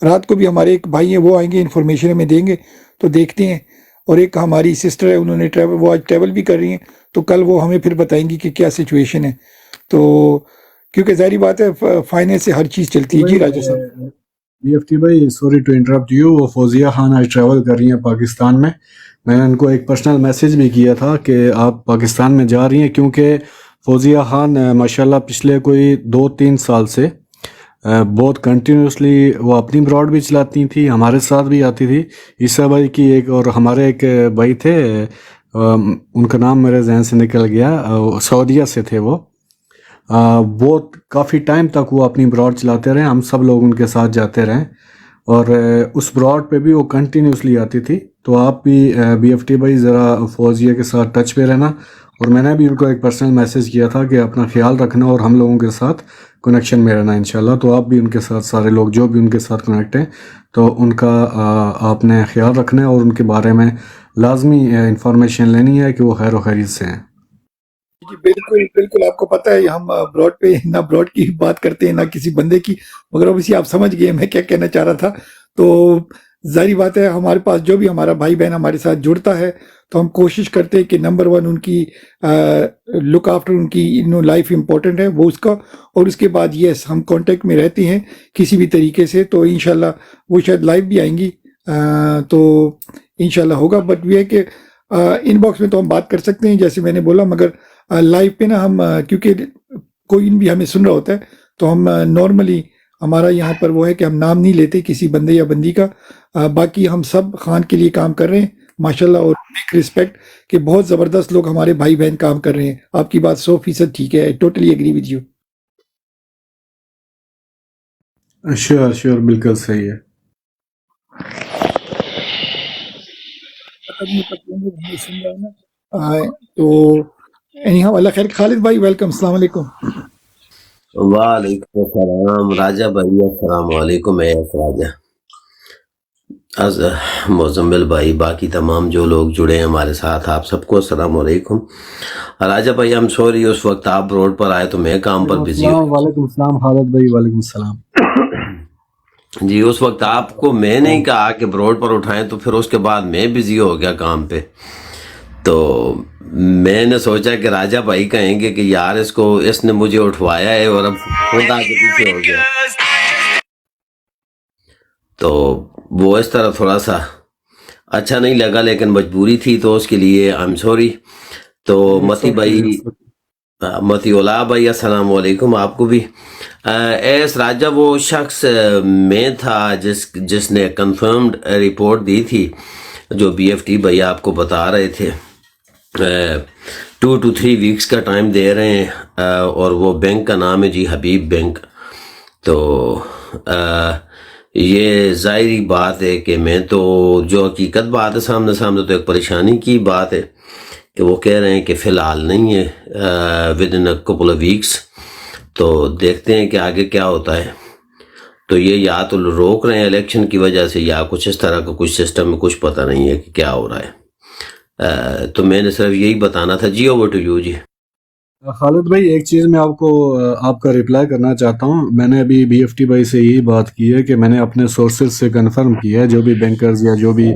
رات کو بھی ہمارے ایک بھائی ہیں، وہ آئیں گے، انفارمیشن ہمیں دیں گے، تو دیکھتے ہیں۔ اور ایک ہماری سسٹر ہے، انہوں نے وہ آج ٹریول بھی کر رہی ہیں، تو کل وہ ہمیں پھر بتائیں گی کہ کیا سچویشن ہے، تو کیونکہ ظاہری بات ہے فائنینس سے ہر چیز چلتی ہے۔ جی راجہ صاحب۔ BFT भाई सॉरी टू इंटरप्ट यू, वो फौजिया खान आज ट्रैवल कर रही हैं पाकिस्तान में। मैंने उनको एक पर्सनल मैसेज भी किया था कि आप पाकिस्तान में जा रही हैं, क्योंकि फौजिया खान माशाल्लाह पिछले कोई 2-3 साल से बहुत कंटिन्यूसली वो अपनी ब्रॉड भी चलाती थी, हमारे साथ भी आती थी। ईसा भाई की एक और हमारे एक भाई थे, उनका नाम मेरे जहन से निकल गया, सऊदीया से थे वो। बहुत काफ़ी टाइम तक वो अपनी ब्रॉड चलाते रहे, हम सब लोग उनके साथ जाते रहे और उस ब्रॉड पे भी वो कंटिन्यूसली आती थी। तो आप भी BFT भाई ज़रा फौजिया के साथ टच पे रहना, और मैंने भी उनको एक पर्सनल मैसेज किया था कि अपना ख्याल रखना और हम लोगों के साथ कनेक्शन में रहना इंशाल्लाह। तो आप भी उनके साथ, सारे लोग जो भी उनके साथ कनेक्ट हैं, तो उनका आपने ख्याल रखना है और उनके बारे में लाजमी इंफॉर्मेशन लेनी है कि वो खैर व खैरियत से हैं। जी बिल्कुल बिल्कुल, आपको पता है हम ब्रॉड पे ना ब्रॉड की बात करते हैं ना किसी बंदे की, मगर ऑब्वियसली आप समझ गए मैं क्या कहना चाह रहा था। तो जाहिर बात है हमारे पास जो भी हमारा भाई बहन हमारे साथ जुड़ता है तो हम कोशिश करते हैं कि नंबर 1 उनकी लुक आफ्टर, उनकी लाइफ इम्पोर्टेंट है वो उसका, और उसके बाद यस हम कांटेक्ट में रहते हैं किसी भी तरीके से। तो इंशाल्लाह वो शायद लाइव भी आएंगी, तो इंशाल्लाह होगा। बट ये है कि इनबॉक्स में तो हम बात कर सकते हैं जैसे मैंने बोला, मगर लाइव पे ना हम क्योंकि कोई भी हमें सुन रहा होता है तो हम नॉर्मली हमारा यहाँ पर वो है कि हम नाम नहीं लेते किसी बंदे या बंदी का। बाकी हम सब खान के लिए काम कर रहे हैं माशाल्लाह, और बिग रिस्पेक्ट कि बहुत ज़बरदस्त लोग हमारे भाई बहन काम कर रहे हैं। आपकी बात 100% ठीक है, totally agree with you. Sure sure, बिल्कुल सही है। सुन रहा है ना, तो anyhow, अल्लाह खैर। खालिद भाई वेलकम, अस्सलाम वालेकुम। वालेकुम सलाम राजा भाई, अस्सलाम वालेकुम। राजा अज मोजम्मिल भाई, बाकी तमाम जो लोग जुड़े हैं हमारे साथ, आप सबको अस्सलाम वालेकुम। राजा भाई हम सॉरी, उस वक्त आप रोड पर आए तो मैं काम पर बिजी हूँ। वालेकुम सलाम खालिद भाई, वालेकुम सलाम। जी उस वक्त आपको मैं नहीं कहा कि रोड पर उठाएं, तो फिर उसके बाद मैं बिजी हो गया काम पे। तो मैंने सोचा कि राजा भाई कहेंगे कि यार इसने मुझे उठवाया है और अब खुद आगे पीछे हो गया, तो वो इस तरह थोड़ा सा अच्छा नहीं लगा, लेकिन मजबूरी थी तो उसके लिए आई एम सॉरी। तो मती भाई, मतीउल्लाह भाई अस्सलाम वालेकुम आपको भी। एस राजा वो शख्स मैं था जिसने कंफर्म्ड रिपोर्ट दी थी, जो BFT भाई आपको बता रहे थे। 2 to 3 वीक्स का टाइम दे रहे हैं, और वो बैंक का नाम है जी हबीब बैंक। तो ये ज़ाहिरी बात है कि मैं तो जो हकीकत बात है सामने सामने, तो एक परेशानी की बात है कि वो कह रहे हैं कि फ़िलहाल नहीं है, with in a couple of weeks. तो देखते हैं कि आगे क्या होता है। तो ये या तो रोक रहे हैं इलेक्शन की वजह से, या कुछ इस तरह का कुछ सिस्टम में कुछ पता नहीं है कि क्या हो रहा है। तो मैंने सिर्फ यही बताना था जी। ओवर टू यू जी। खालिद भाई एक चीज़ मैं आपका रिप्लाई करना चाहता हूँ। मैंने अभी BFT भाई से यही बात की है कि मैंने अपने सोर्सेज से कंफर्म किया है, जो भी बैंकर्स या जो भी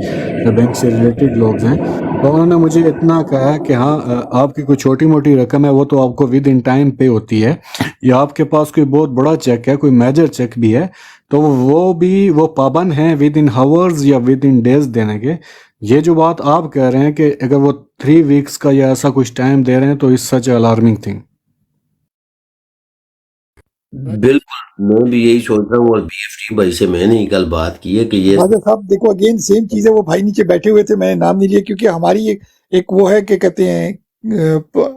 बैंक से रिलेटेड लोग हैं, तो उन्होंने मुझे इतना कहा है कि हाँ आपकी कोई छोटी मोटी रकम है वो तो आपको विद इन टाइम पे होती है, या आपके पास कोई बहुत बड़ा चेक है, कोई मेजर चेक भी है, तो वो पाबंद हैं विद इन हावर्स या विद इन डेज देने के। ये जो बात आप कह रहे हैं कि अगर वो 3 वीक्स का या ऐसा कुछ टाइम दे रहे हैं, तो इस सच अलार्मिंग थिंग। बिल्कुल मैं भी यही सोच रहा हूँ, और BFT भाई से मैंने ही कल बात की है कि ये राजा साहब देखो अगेन सेम चीज़ है, वो भाई नीचे बैठे हुए थे, मैंने नाम नहीं लिया क्योंकि हमारी एक वो है कि कहते हैं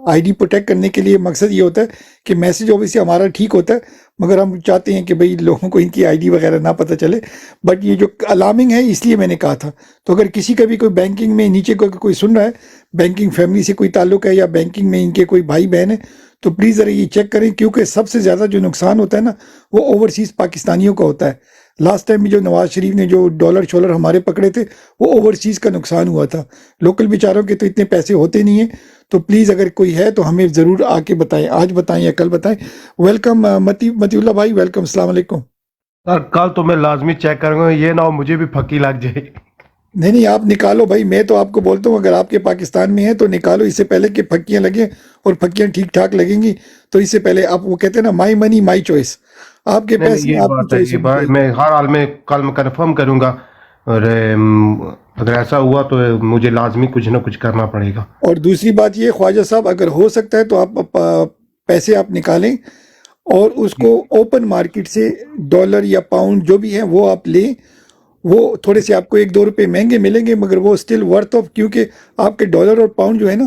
ID प्रोटेक्ट करने के लिए मकसद ये होता है कि मैसेज ऑब्वियसली हमारा ठीक होता है, मगर हम चाहते हैं कि भाई लोगों को इनकी ID वगैरह ना पता चले। बट ये जो अलार्मिंग है इसलिए मैंने कहा था। तो अगर किसी का भी कोई बैंकिंग में नीचे कोई सुन रहा है, बैंकिंग फैमिली से कोई ताल्लुक है या बैंकिंग में इनके कोई भाई बहन है, तो प्लीज़ ज़रा ये चेक करें, क्योंकि सबसे ज़्यादा जो नुकसान होता है ना वो ओवरसीज़ पाकिस्तानियों का होता है। लास्ट टाइम भी जो नवाज शरीफ ने जो डॉलर शॉलर हमारे पकड़े थे, वो ओवरसीज़ का नुकसान हुआ था। लोकल बेचारों के तो इतने पैसे होते नहीं हैं। तो प्लीज़ अगर कोई है तो हमें ज़रूर आके बताएं, आज बताएं या कल बताएं। वेलकम मतीउल्लाह भाई, वेलकम, अस्सलाम वालेकुम। सर कल तो मैं लाजमी चेक करूँगा, ये ना हो मुझे भी फकी लग जाए। नहीं आप निकालो भाई, मैं तो आपको बोलता हूँ अगर आपके पाकिस्तान में है तो निकालो, इससे पहले कि फक्कियाँ लगें, और फक्कियाँ ठीक ठाक लगेंगी तो इससे पहले आप, वो कहते हैं ना माई मनी माई चॉइस, آپ کے نہیں پیسے یہ آپ کی بات ہے، چوائس یہ ہونی بات چاہیے۔ میں ہر حال میں کل میں کنفرم کروں گا، اور اگر ایسا ہوا تو مجھے لازمی کچھ نہ کچھ کرنا پڑے گا۔ اور دوسری بات یہ خواجہ صاحب، اگر ہو سکتا ہے تو آپ پیسے آپ نکالیں اور اس کو اوپن مارکیٹ سے ڈالر یا پاؤنڈ جو بھی ہے وہ آپ لیں، وہ تھوڑے سے آپ کو 1-2 روپے مہنگے ملیں گے مگر وہ اسٹل ورتھ آف، کیونکہ آپ کے ڈالر اور پاؤنڈ جو ہے نا،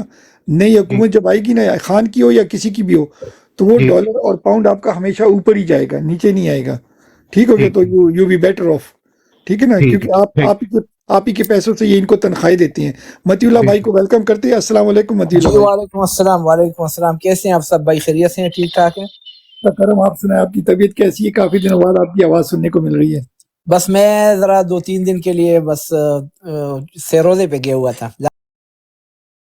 نئی حکومت جب آئے گی نا، خان کی ہو یا کسی کی بھی ہو، تو وہ جی ڈالر اور پاؤنڈ آپ کا ہمیشہ اوپر ہی جائے گا، نیچے نہیں آئے گا، ٹھیک ہو گیا؟ ٹھیک تو یو بی بیٹر آف، ٹھیک ہے نا، ٹھیک کیونکہ ٹھیک آپ ہی کے پیسوں سے یہ ان کو تنخواہیں دیتے ہیں۔ متی اللہ بھائی کو ویلکم کرتے ہیں۔ السلام علیکم متی اللہ جی بھائی۔ وعلیکم السلام، وعلیکم السلام، کیسے ہیں آپ سب بھائی؟ خیریت سے ہیں؟ ٹھیک ٹھاک ہیں؟ کرم، آپ سنائیں، آپ کی طبیعت کیسی ہے؟ کافی دنوں بعد آپ کی آواز سننے کو مل رہی ہے۔ بس میں ذرا 2-3 دن کے لیے بس سیروزے پہ گیا ہوا تھا،